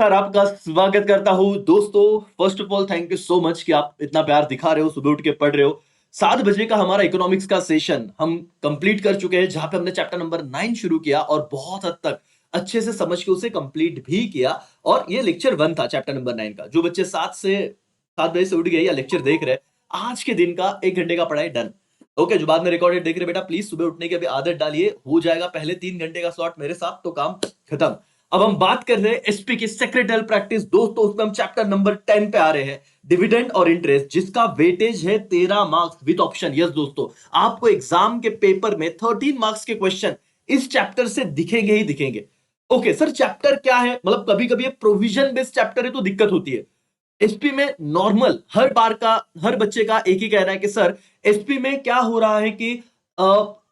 Sir आपका स्वागत करता हूँ दोस्तों। First of all thank you so much कि आप इतना प्यार दिखा रहे हो, सुबह उठ के पढ़ रहे हो। 7 बजे का हमारा इकोनॉमिक्स का सेशन हम कंप्लीट कर चुके हैं, जहां पे हमने चैप्टर नंबर 9 शुरू किया और बहुत हद तक अच्छे से समझ के उसे कंप्लीट भी किया। और ये लेक्चर 1 था चैप्टर नंबर 9 का। जो बच्चे 7 बजे से उठ गए या लेक्चर देख रहे हैं, आज के दिन का 1 घंटे का पढ़ाई डन। ओके, जो बाद में रिकॉर्डेड देख रहे बेटा, प्लीज सुबह उठने की अभी आदत डालिए, हो जाएगा पहले 3 घंटे का स्लॉट मेरे साथ तो काम खत्म। अब हम बात कर रहे हैं एसपी की सेक्रेटल प्रैक्टिस दोस्तों, उसमें हम चैप्टर नंबर 10 पे आ रहे हैं, डिविडेंड और इंटरेस्ट, जिसका वेटेज है 13 मार्क्स विद ऑप्शन। यस दोस्तों, आपको एग्जाम के पेपर में 13 मार्क्स के क्वेश्चन इस चैप्टर से दिखेंगे ही दिखेंगे। ओके सर, चैप्टर क्या है? मतलब कभी कभी प्रोविजन बेस्ड चैप्टर है तो दिक्कत होती है। एसपी में नॉर्मल हर बार का, हर बच्चे का एक ही कहना है कि सर एसपी में क्या हो रहा है कि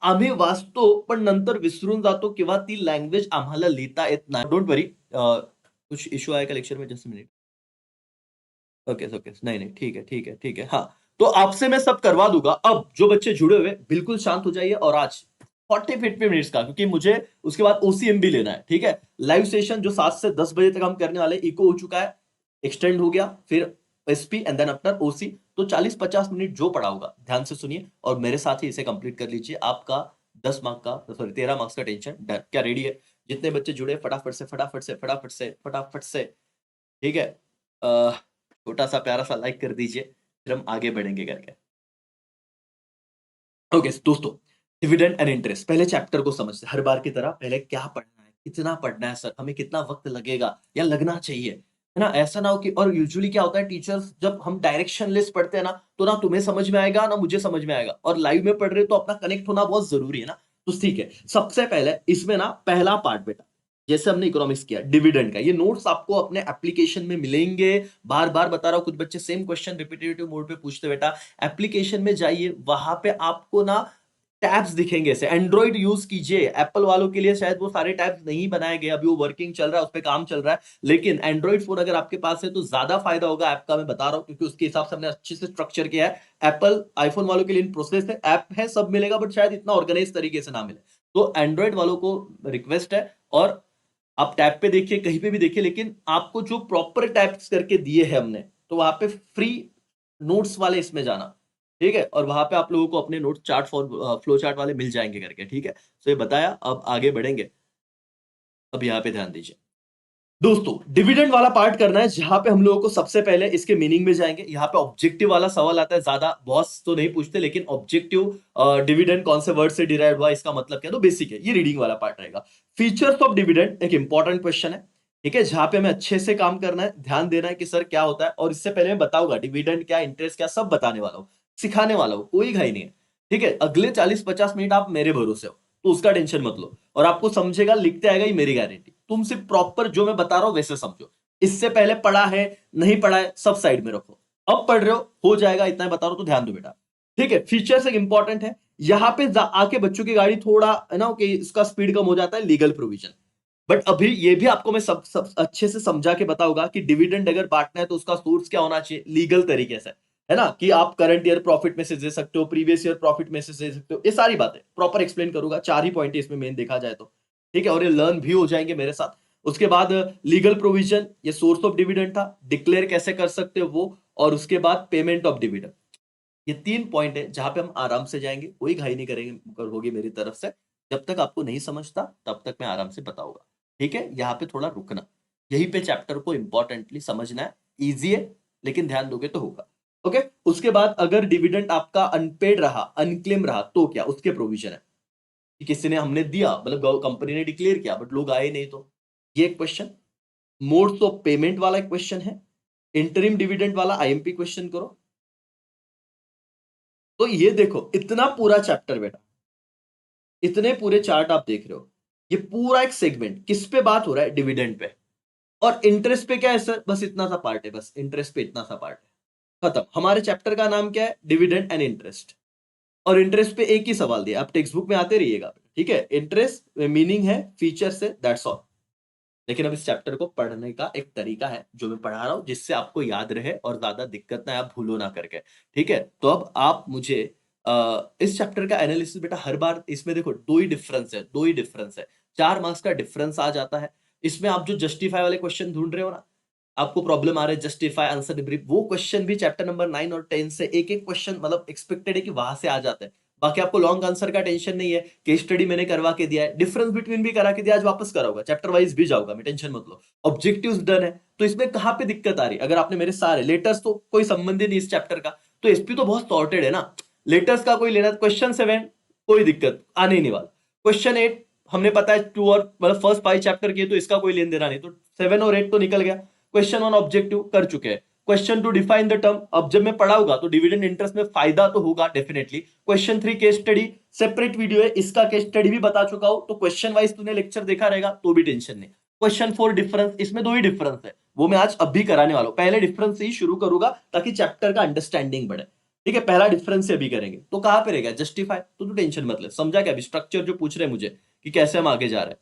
आम्ही वाचतो पण नंतर विसरून जातो किंवा ती लँग्वेज आम्हाला लिहिता येत नाही। डोंट वरी, कुछ इश्यू आएगा लेक्चर में, जस्ट मिनट। ओके ओके, नहीं नहीं, ठीक है ठीक है ठीक है, हाँ। तो आपसे मैं सब करवा दूंगा। अब जो बच्चे जुड़े हुए बिल्कुल शांत हो जाइए, और आज 40-50 मिनट्स का, क्योंकि मुझे उसके बाद ओसीएम भी लेना है, ठीक है। लाइव सेशन जो 7 से 10 बजे तक हम करने वाले, इको हो चुका है, एक्सटेंड हो गया, फिर एसपी एंड देन आफ्टर ओसी। तो 40-50 मिनट जो पढ़ा होगा ध्यान से सुनिए और मेरे साथ ही इसे कंप्लीट कर लीजिए। आपका 10 मार्क का, सॉरी 13 मार्क्स का टेंशन डन। क्या रेडी है? जितने बच्चे जुड़े फटाफट से फटाफट से फटाफट से फटाफट से, ठीक है। छोटा सा प्यारा सा लाइक कर दीजिए, फिर हम आगे बढ़ेंगे करके। ओके दोस्तों, डिविडेंड एंड इंटरेस्ट, पहले चैप्टर को समझते हैं। हर बार की तरह पहले क्या पढ़ना है, कितना पढ़ना है सर, हमें कितना वक्त लगेगा या लगना चाहिए, है ना? ऐसा ना हो कि, और यूजुअली क्या होता है टीचर्स, जब हम डायरेक्शन लिस्ट पढ़ते हैं ना, तो ना तुम्हें समझ में आएगा ना मुझे समझ में आएगा, और लाइव में पढ़ रहे हो तो अपना कनेक्ट होना बहुत जरूरी है ना। तो ठीक है, सबसे पहले इसमें ना पहला पार्ट बेटा, जैसे हमने इकोनॉमिक्स किया डिविडेंड का, ये नोट्स आपको अपने एप्लीकेशन में मिलेंगे। बार बार बता रहा हूं, कुछ बच्चे सेम क्वेश्चन रिपीटेटिव मोड पे पूछते, बेटा एप्लीकेशन में जाइए, वहां पे आपको ना टैब्स दिखेंगे। ऐसे एंड्रॉइड यूज कीजिए, एप्पल वालों के लिए शायद वो सारे टैब्स नहीं बनाए गए, अभी वो वर्किंग चल रहा है, उस पर काम चल रहा है। लेकिन एंड्रॉइड फोन अगर आपके पास है तो ज्यादा फायदा होगा ऐप का, मैं बता रहा हूं, क्योंकि उसके हिसाब से हमने अच्छे से स्ट्रक्चर किया है। एप्पल आईफोन वालों के लिए इन प्रोसेस है, ऐप है, सब मिलेगा, बट शायद इतना ऑर्गेनाइज तरीके से ना मिले। तो एंड्रॉइड वालों को रिक्वेस्ट है, और आप टैब पे देखिए, कहीं पे भी देखिए, लेकिन आपको जो प्रॉपर टैब्स करके दिए हैं हमने, तो वहां पे फ्री नोट्स वाले इसमें जाना, ठीक है। और वहां पे आप लोगों को अपने नोट चार्ट फ्लो चार्ट वाले मिल जाएंगे करके, ठीक है। तो ये बताया, अब आगे बढ़ेंगे। अब यहाँ पे ध्यान दीजिए दोस्तों, डिविडेंड वाला पार्ट करना है, जहां पे हम लोगों को सबसे पहले इसके मीनिंग में जाएंगे। यहाँ पे ऑब्जेक्टिव वाला सवाल आता है, ज्यादा बॉस तो नहीं पूछते, लेकिन ऑब्जेक्टिव डिविडेंड कौन से वर्ड से डिराइव हुआ, इसका मतलब क्या, तो बेसिक है, ये रीडिंग वाला पार्ट रहेगा। फीचर्स ऑफ डिविडेंड एक इंपॉर्टेंट क्वेश्चन है, ठीक है, जहां पे हमें अच्छे से काम करना है, ध्यान देना है कि सर क्या होता है। और इससे पहले मैं बताऊंगा डिविडेंड क्या, इंटरेस्ट क्या, सब बताने वाला हूं, सिखाने वाला हूं, कोई घाई नहीं है, ठीक है। अगले 40-50 मिनट आप मेरे भरोसे हो, तो उसका टेंशन मत लो, और आपको समझेगा, लिखते आएगा, ये मेरी गारंटी। तुम सिर्फ प्रॉपर जो मैं बता रहा हूं वैसे समझो। इससे पहले पढ़ा है नहीं पढ़ा है सब साइड में रखो, अब पढ़ रहे हो जाएगा, इतना बता रहा हूं तो ध्यान दो बेटा, ठीक है। फीचर्स एक इंपॉर्टेंट है, यहां पे आके बच्चों की गाड़ी थोड़ा है ना कि इसका स्पीड कम हो जाता है, लीगल प्रोविजन। बट अभी ये भी आपको मैं सब अच्छे से समझा के बताऊंगा कि डिविडेंड अगर बांटना है तो उसका सोर्स क्या होना चाहिए लीगल तरीके से, है ना, कि आप करंट ईयर प्रॉफिट में से दे सकते हो, प्रीवियस ईयर प्रॉफिट में से दे सकते हो, ये सारी बातें प्रॉपर एक्सप्लेन करूंगा। 4 ही पॉइंट है इसमें मेन देखा जाए तो, ठीक है, और ये लर्न भी हो जाएंगे मेरे साथ। उसके बाद लीगल प्रोविजन, ये सोर्स ऑफ डिविडेंड था, डिक्लेयर कैसे कर सकते हो वो, और उसके बाद पेमेंट ऑफ डिविडेंड। ये 3 पॉइंट है जहां पे हम आराम से जाएंगे, कोई घाई नहीं करेंगे होगी मेरी तरफ से। जब तक आपको नहीं समझता तब तक मैं आराम से बताऊंगा, ठीक है। यहाँ पे थोड़ा रुकना, यहीं पे चैप्टर को इंपॉर्टेंटली समझना है, इजी है, लेकिन ध्यान दोगे तो होगा। ओके, उसके बाद अगर डिविडेंड आपका अनपेड रहा, अनक्लेम रहा, तो क्या उसके प्रोविजन है कि किसी ने, हमने दिया, मतलब कंपनी ने डिक्लेयर किया बट लोग आए नहीं, तो ये एक क्वेश्चन। मोड्स ऑफ पेमेंट वाला एक क्वेश्चन है, इंटरिम डिविडेंड वाला आईएमपी क्वेश्चन करो। तो ये देखो, इतना पूरा चैप्टर बेटा, इतने पूरे चार्ट आप देख रहे हो, ये पूरा एक सेगमेंट किस पे बात हो रहा है, डिविडेंड पे। और इंटरेस्ट पे क्या है सर, बस इतना सा पार्ट है, बस इंटरेस्ट पे इतना सा पार्ट है, खत्म। हमारे चैप्टर का नाम क्या है, डिविडेंड एंड इंटरेस्ट। और इंटरेस्ट पे एक ही सवाल दिया, आप टेक्स्ट बुक में आते रहिएगा, ठीक है। इंटरेस्ट मीनिंग है, फीचर से, दैट्स ऑल। लेकिन अब इस चैप्टर को पढ़ने का एक तरीका है जो मैं पढ़ा रहा हूं, जिससे आपको याद रहे और ज्यादा दिक्कत ना, आप भूलो ना करके, ठीक है। तो अब आप मुझे इस चैप्टर का एनालिसिस बेटा, हर बार इसमें देखो 2 ही डिफरेंस है, 2 ही डिफरेंस है, 4 मार्क्स का डिफरेंस आ जाता है। इसमें आप जो जस्टिफाई वाले क्वेश्चन ढूंढ रहे हो ना, आपको प्रॉब्लम आ रहा है जस्टिफाई आंसर ब्रीफ, वो क्वेश्चन भी चैप्टर नंबर 9 और 10 से एक एक क्वेश्चन मतलब एक्सपेक्टेड है कि वहां से आ जाता है। बाकी आपको लॉन्ग आंसर का टेंशन नहीं है, केस स्टडी मैंने करवा के दिया है, डिफरेंस बिटवीन भी करा के दिया, आज वापस कराऊंगा, चैप्टर वाइज भी जाऊंगा मैं, टेंशन मत लो। ऑब्जेक्टिव्स डन है, तो इसमें कहां पे दिक्कत आ रही है? अगर आपने मेरे सारे लेटर्स, तो कोई संबंध ही नहीं इस चैप्टर का, तो एसपी तो बहुत सॉर्टेड है ना, लेटर्स का कोई लेना। क्वेश्चन 7 कोई दिक्कत आने ही नहीं वाला, क्वेश्चन 8 हमने पता है 2 और मतलब फर्स्ट 5 चैप्टर किए, तो इसका कोई लेन देना नहीं, तो 7 और 8 तो निकल गया। क्वेश्चन 1 ऑब्जेक्टिव कर चुके हैं। क्वेश्चन 2 डिफाइन द टर्म, अब जब मैं पढ़ाऊंगा तो डिविडेंड इंटरेस्ट में फायदा तो होगा definitely. Question 3 case study, separate video है, इसका केस स्टडी भी बता चुका हूं, तो क्वेश्चन वाइज तूने लेक्चर देखा रहेगा तो भी टेंशन नहीं। क्वेश्चन 4 डिफरेंस, इसमें 2 ही डिफरेंस है, वो मैं आज अभी कराने वाला हूं, पहले डिफरेंस से ही शुरू करूंगा ताकि चैप्टर का अंडरस्टैंडिंग बढ़े। ठीक है, पहला डिफरेंस से अभी करेंगे, तो कहां पे रहेगा जस्टिफाई, तो तू टेंशन मत ले, समझा क्या? अभी स्ट्रक्चर जो पूछ रहे हैं मुझे कि कैसे हम आगे जा रहे हैं,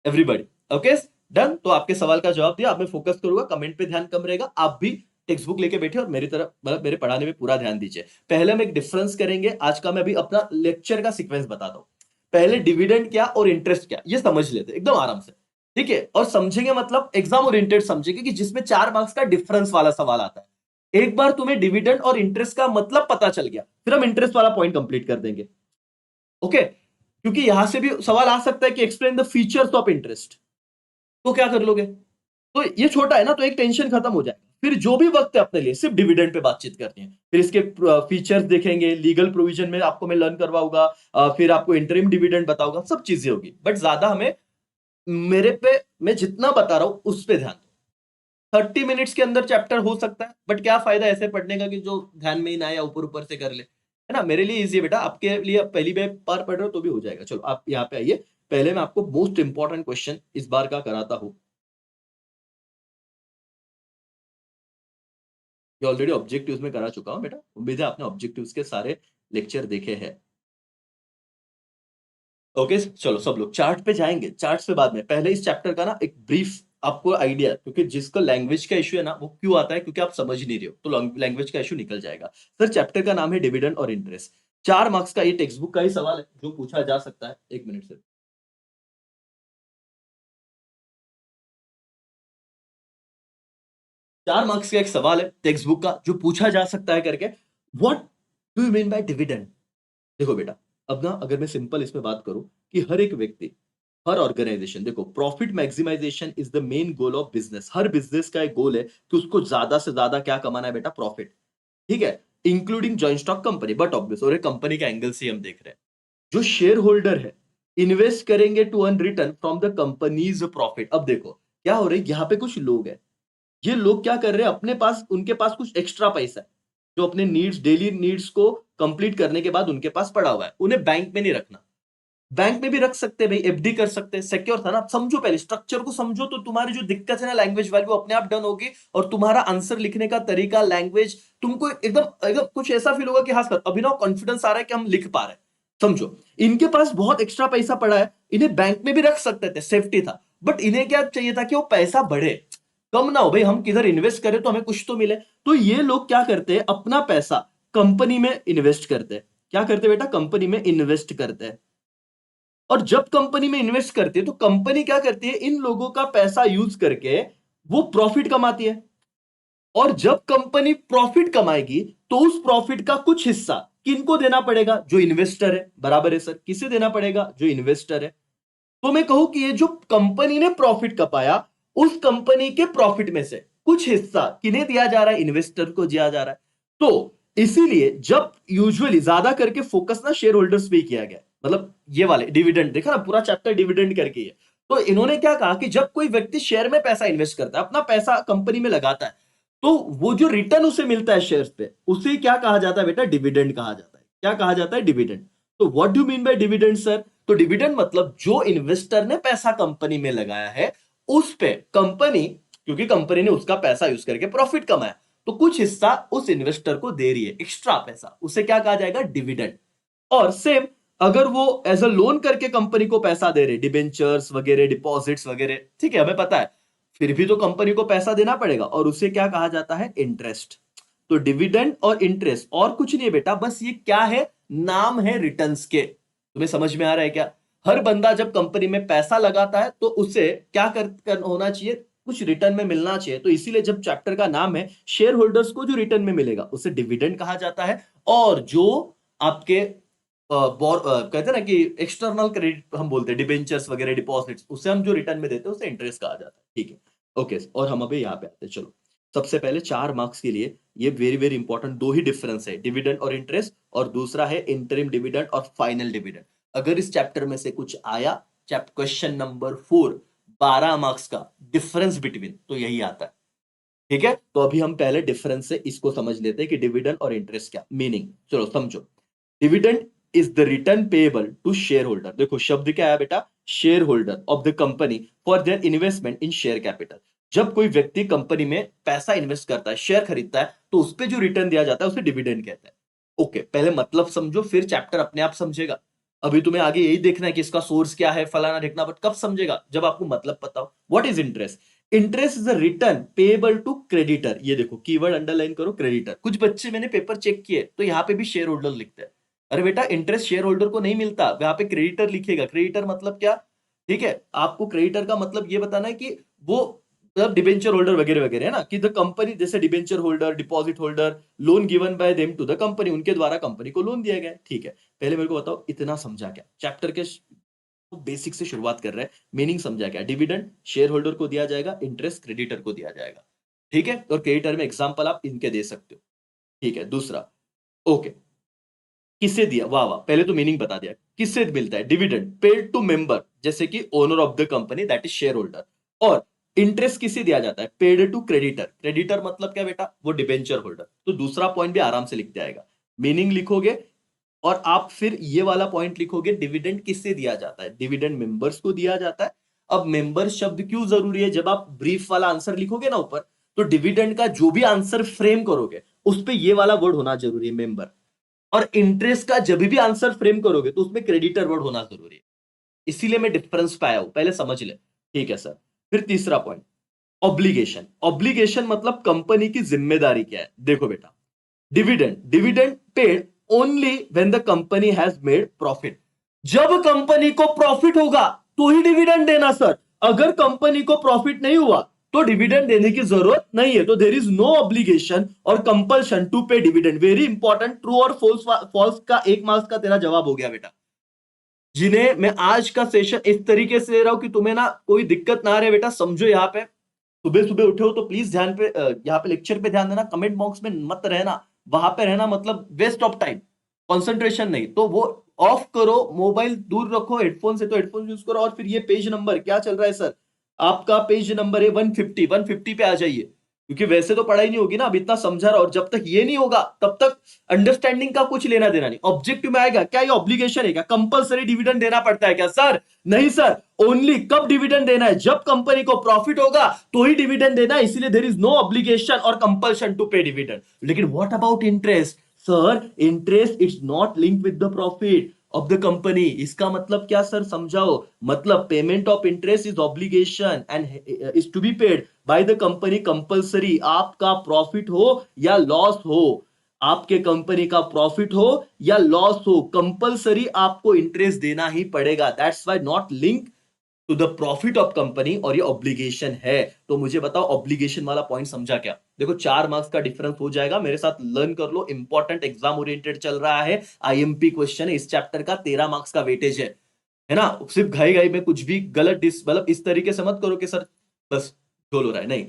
एवरीबॉडी ओके डन। तो आपके सवाल का जवाब दिया, आप मैं फोकस करूंगा, कमेंट पे ध्यान कम रहेगा, आप भी टेक्स्ट बुक लेके बैठे और मेरी तरफ मतलब मेरे पढ़ाने में पूरा ध्यान दीजिए। पहले हम एक डिफरेंस करेंगे आज का, मैं अभी अपना लेक्चर का सीक्वेंस बताता हूं। पहले डिविडेंड क्या और इंटरेस्ट क्या, ये समझ लेते एकदम आराम से, ठीक है? और समझेंगे मतलब एग्जाम ओरिएंटेड समझेंगे, कि जिसमें 4 मार्क्स का डिफरेंस वाला सवाल आता है। एक बार तुम्हें डिविडेंड और इंटरेस्ट का मतलब पता चल गया, फिर हम इंटरेस्ट वाला पॉइंट कंप्लीट कर देंगे, ओके? क्योंकि यहां से भी सवाल आ सकता है कि explain the features of interest, तो क्या कर लोगे? तो ये छोटा है ना, तो एक टेंशन खत्म हो जाएगा, फिर जो भी वक्त है अपने लिए सिर्फ डिविडेंड पे बातचीत करनी है, फिर इसके फीचर्स देखेंगे, लीगल प्रोविजन में आपको मैं लर्न करवाऊंगा, फिर आपको इंटरिम डिविडेंड बताऊंगा, सब चीजें होगी, बट ज्यादा हमें मेरे पे मैं जितना बता रहा हूं उस पे ध्यान दो। 30 मिनट्स के अंदर चैप्टर हो सकता है, बट क्या फायदा ऐसे पढ़ने का कि जो ध्यान में ही ना आया, ऊपर ऊपर से कर ले, है ना? मेरे लिए इजी है बेटा, आपके लिए आप पहली बार पढ़ रहे हो तो भी हो जाएगा। चलो आप यहाँ पे आइए, पहले मैं आपको मोस्ट इंपॉर्टेंट क्वेश्चन इस बार का कराता हूं। ये ऑलरेडी ऑब्जेक्टिव्स में करा चुका हूं बेटा, उम्मीद है आपने ऑब्जेक्टिव्स के सारे लेक्चर देखे हैं। ओके चलो सब लोग चार्ट पे जाएंगे, चार्ट पे बाद में, पहले इस चैप्टर का ना एक ब्रीफ आपको आइडिया, क्योंकि जिसको लैंग्वेज का इश्यू है ना, वो क्यों आता है, क्योंकि आप समझ नहीं रहे हो, तो लैंग्वेज का इश्यू निकल जाएगा। सर चैप्टर का नाम है डिविडेंड और इंटरेस्ट, 4 मार्क्स का ये टेक्स्ट बुक का ही सवाल है जो पूछा जा सकता है। 1 मिनट से 4 मार्क्स का एक सवाल है टेक्स्ट बुक का जो पूछा जा सकता है करके, what do you mean by dividend? देखो बेटा, अब ना अगर मैं सिंपल इसमें बात करूं कि हर एक व्यक्ति, हर ऑर्गेनाइजेशन, देखो profit maximisation is the main goal of business, हर बिजनेस का एक गोल है कि उसको ज्यादा से ज्यादा क्या कमाना है बेटा, प्रॉफिट, ठीक है? Including joint stock company, but obvious, और एक कंपनी के एंगल से हम देख रहे हैं, जो शेयर होल्डर है इन्वेस्ट करेंगे to earn return from the company's profit. अब देखो क्या हो रहा है, यहाँ पे कुछ लोग हैं, ये लोग क्या कर रहे हैं, अपने पास उनके पास कुछ एक्स्ट्रा पैसा है जो अपने नीड्स, डेली नीड्स को कंप्लीट करने के बाद उनके पास पड़ा हुआ है, उन्हें बैंक में नहीं रखना, बैंक में भी रख सकते हैं भाई, एफडी कर सकते हैं, सिक्योर था ना। समझो, पहले स्ट्रक्चर को समझो, तो तुम्हारी जो दिक्कत है ना लैंग्वेज वाली, वो अपने आप डन होगी, और तुम्हारा आंसर लिखने का तरीका, लैंग्वेज, तुमको एकदम एकदम कुछ ऐसा फील होगा कि हाँ सर अभिनव कॉन्फिडेंस आ रहा है कि हम लिख पा रहे हैं। समझो, इनके पास बहुत एक्स्ट्रा पैसा पड़ा है, इन्हें बैंक में भी रख सकते थे, सेफ्टी था, बट इन्हें क्या चाहिए था कि वो पैसा बढ़े, कम ना हो भाई, हम किधर इन्वेस्ट करें तो हमें कुछ तो मिले। तो ये लोग क्या करते हैं, अपना पैसा कंपनी में इन्वेस्ट करते हैं। क्या करते हैं बेटा, कंपनी में इन्वेस्ट करते हैं, और जब कंपनी में इन्वेस्ट करती है तो कंपनी क्या करती है, इन लोगों का पैसा यूज करके वो प्रॉफिट कमाती है, और जब कंपनी प्रॉफिट कमाएगी तो उस प्रॉफिट का कुछ हिस्सा किनको देना पड़ेगा, जो इन्वेस्टर है, बराबर है सर, किसे देना पड़ेगा, जो इन्वेस्टर है। तो मैं कहूं कि ये जो कंपनी ने प्रॉफिट कमाया, उस कंपनी के प्रॉफिट में से कुछ हिस्सा किन्हें दिया जा रहा है, इन्वेस्टर को दिया जा रहा है। तो इसीलिए जब यूजुअली ज्यादा करके फोकस ना शेयर होल्डर्स पे किया गया, मतलब ये वाले डिविडेंड देखा ना, पूरा चैप्टर डिविडेंड करके है। तो इन्होंने क्या कहा कि जब कोई व्यक्ति शेयर में पैसा इन्वेस्ट करता है, अपना पैसा कंपनी में लगाता है, तो वो जो रिटर्न उसे मिलता है शेयर्स पे, उसे क्या कहा जाता है बेटा, डिविडेंड कहा जाता है। क्या कहा जाता है, डिविडेंड। तो what do mean by dividend sir? तो डिविडेंड मतलब जो इन्वेस्टर ने पैसा कंपनी में लगाया है, उस पे कंपनी, क्योंकि कंपनी ने उसका पैसा यूज करके प्रॉफिट कमाया, तो कुछ हिस्सा उस इन्वेस्टर को दे रही है, एक्स्ट्रा पैसा, उसे क्या कहा जाएगा, डिविडेंड। और सेम अगर वो एज अ लोन करके कंपनी को पैसा दे रहे, डिबेंचर्स वगैरह, डिपॉजिट्स वगैरह, ठीक है, हमें पता है, फिर भी तो कंपनी को पैसा देना पड़ेगा, और उसे क्या कहा जाता है, इंटरेस्ट। तो डिविडेंड और इंटरेस्ट और कुछ नहीं है बेटा, बस ये क्या है, नाम है रिटर्न्स के। तुम्हें समझ में आ रहा है क्या? हर बंदा जब कंपनी में पैसा लगाता है तो उसे क्या होना चाहिए, कुछ रिटर्न में मिलना चाहिए। तो इसीलिए जब चैप्टर का नाम है शेयर होल्डर्स को जो रिटर्न में मिलेगा उसे डिविडेंड कहा जाता है। और जो आपके कहते हैं ना कि एक्सटर्नल क्रेडिट हम बोलते हैं, डिबेंचर्स वगैरह, डिपॉजिट्स, उसे हम जो रिटर्न में देते हैं उसे इंटरेस्ट कहा जाता है। ठीक है, ओके। और हम अभी यहाँ पे आते हैं। चलो, सबसे पहले 4 मार्क्स के लिए ये वेरी वेरी इंपॉर्टेंट दो ही डिफरेंस है, डिविडेंड और इंटरेस्ट, और दूसरा है इंटरिम डिविडेंड और फाइनल डिविडेंड। अगर इस चैप्टर में से कुछ आया, क्वेश्चन नंबर 4, 12 मार्क्स का डिफरेंस बिटवीन, तो यही आता है। ठीक है, तो अभी हम पहले डिफरेंस से इसको समझ लेते हैं कि डिविडेंड और इंटरेस्ट क्या मीनिंग। चलो समझो। Dividend is the return payable to share holder. देखो शब्द क्या है बेटा, share holder of the company for their investment in share capital. जब कोई व्यक्ति कंपनी में पैसा इन्वेस्ट करता है, शेयर खरीदता है, तो उस पर जो रिटर्न दिया जाता है उसे डिविडेंड कहते हैं। ओके, पहले मतलब समझो, फिर चैप्टर अपने आप समझेगा। अभी तुम्हें आगे यही देखना है कि इसका सोर्स क्या है, फलाना देखना, बट कब समझेगा, जब आपको मतलब पता हो। What is interest? Interest is a return payable to creditor. ये देखो कीवर्ड अंडरलाइन करो, क्रेडिटर। कुछ बच्चे, मैंने पेपर चेक किए तो यहाँ पे भी शेयर होल्डर लिखते हैं। अरे बेटा, इंटरेस्ट शेयर होल्डर को नहीं मिलता, यहाँ पे क्रेडिटर लिखेगा। क्रेडिटर मतलब क्या? ठीक है, आपको क्रेडिटर का मतलब ये बताना है कि वो मतलब डिबेंचर होल्डर वगैरह वगैरह, है ना, कि द कंपनी, जैसे debenture holder, deposit holder, loan given by them to the company, उनके द्वारा कंपनी को लोन दिया गया। ठीक है, पहले मेरे को बताओ इतना समझा क्या? चैप्टर के बेसिक से शुरुआत कर रहे हैं, मीनिंग समझा क्या? डिविडेंड शेयर होल्डर को दिया जाएगा, इंटरेस्ट क्रेडिटर को दिया जाएगा। ठीक है, और क्रेडिटर में एग्जांपल आप इनके दे सकते हो। ठीक है, दूसरा, ओके, किससे दिया? वाह वाह, पहले तो मीनिंग बता दिया। किससे मिलता है? डिविडेंड पेड टू मेंबर, जैसे कि owner of the company, that is share holder. और इंटरेस्ट किसे दिया जाता है? Paid to creditor. क्रेडिटर मतलब क्या बेटा? वो डिबेंचर होल्डर। तो दूसरा पॉइंट भी आराम से लिख जाएगा, मीनिंग लिखोगे और आप फिर ये वाला पॉइंट लिखोगे, डिविडेंड किससे दिया जाता है? डिविडेंड मेंबर्स को दिया जाता है। अब मेंबर शब्द क्यों जरूरी है? जब आप ब्रीफ वाला आंसर लिखोगे ना ऊपर, तो डिविडेंड का जो भी आंसर फ्रेम करोगे उस पे ये वाला वर्ड होना जरूरी है, मेंबर। और इंटरेस्ट का जब भी आंसर फ्रेम करोगे तो उसमें क्रेडिटर वर्ड होना जरूरी है। इसीलिए मैं डिफरेंस पे आया हूं, पहले समझ ले। ठीक है सर। फिर तीसरा पॉइंट, ऑब्लिगेशन। ऑब्लिगेशन मतलब कंपनी की जिम्मेदारी क्या है? देखो बेटा, dividend, dividend paid only when the company has made profit. जब कंपनी को प्रॉफिट होगा तो ही डिविडेंड देना सर। अगर कंपनी को प्रॉफिट नहीं हुआ तो डिविडेंड देने की जरूरत नहीं है। तो देर इज नो ऑब्लिगेशन और compulsion to pay dividend. Very important, true और फॉल्स, फॉल्स का 1 मार्क्स का तेरा जवाब हो गया बेटा। जिन्हें मैं आज का सेशन इस तरीके से दे रहा हूं कि तुम्हें ना कोई दिक्कत ना रहे बेटा, समझो। यहाँ पे सुबह सुबह उठे हो तो प्लीज ध्यान पे, यहाँ पे लेक्चर पे ध्यान देना, कमेंट बॉक्स में मत रहना। वहां पे रहना मतलब वेस्ट ऑफ टाइम, कंसंट्रेशन नहीं। तो वो ऑफ करो, मोबाइल दूर रखो, हेडफोन से तो हेडफोन यूज करो। और फिर ये पेज नंबर क्या चल रहा है सर? आपका पेज नंबर है 150, 150 पे आ जाइए। क्योंकि वैसे तो पढ़ाई नहीं होगी ना, अब इतना समझा रहा, और जब तक ये नहीं होगा तब तक अंडरस्टैंडिंग का कुछ लेना देना नहीं। ऑब्जेक्टिव में आएगा क्या ये ऑब्लिगेशन है क्या? कंपलसरी डिविडेंड देना पड़ता है क्या सर? नहीं सर। ओनली कब डिविडेंड देना है? जब कंपनी को प्रॉफिट होगा तो ही डिविडेंड देना है। इसीलिए देयर इज नो ऑब्लिगेशन और कंपल्शन टू पे डिविडेंड। लेकिन what about interest? Sir interest is not linked with the profit of the company. इसका मतलब क्या सर, समझाओ। मतलब payment of interest is obligation and is to be paid by the company compulsory. आपका profit हो या loss हो, आपके कंपनी का प्रॉफिट हो या लॉस हो, कंपल्सरी आपको इंटरेस्ट देना ही पड़ेगा। That's why not link to the profit of company, और ये ऑब्लिगेशन है। तो मुझे बताओ ऑब्लिगेशन वाला पॉइंट समझा क्या? देखो 4 मार्क्स का डिफरेंस हो जाएगा, मेरे साथ लर्न कर लो। इंपॉर्टेंट एग्जाम ओरिएंटेड चल रहा है, आईएमपी क्वेश्चन है इस चैप्टर का, 13 मार्क्स का वेटेज है ना। सिर्फ घाई घाई में कुछ भी गलत मतलब इस तरीके से मत करो कि सर बस गोल हो रहा है, नहीं।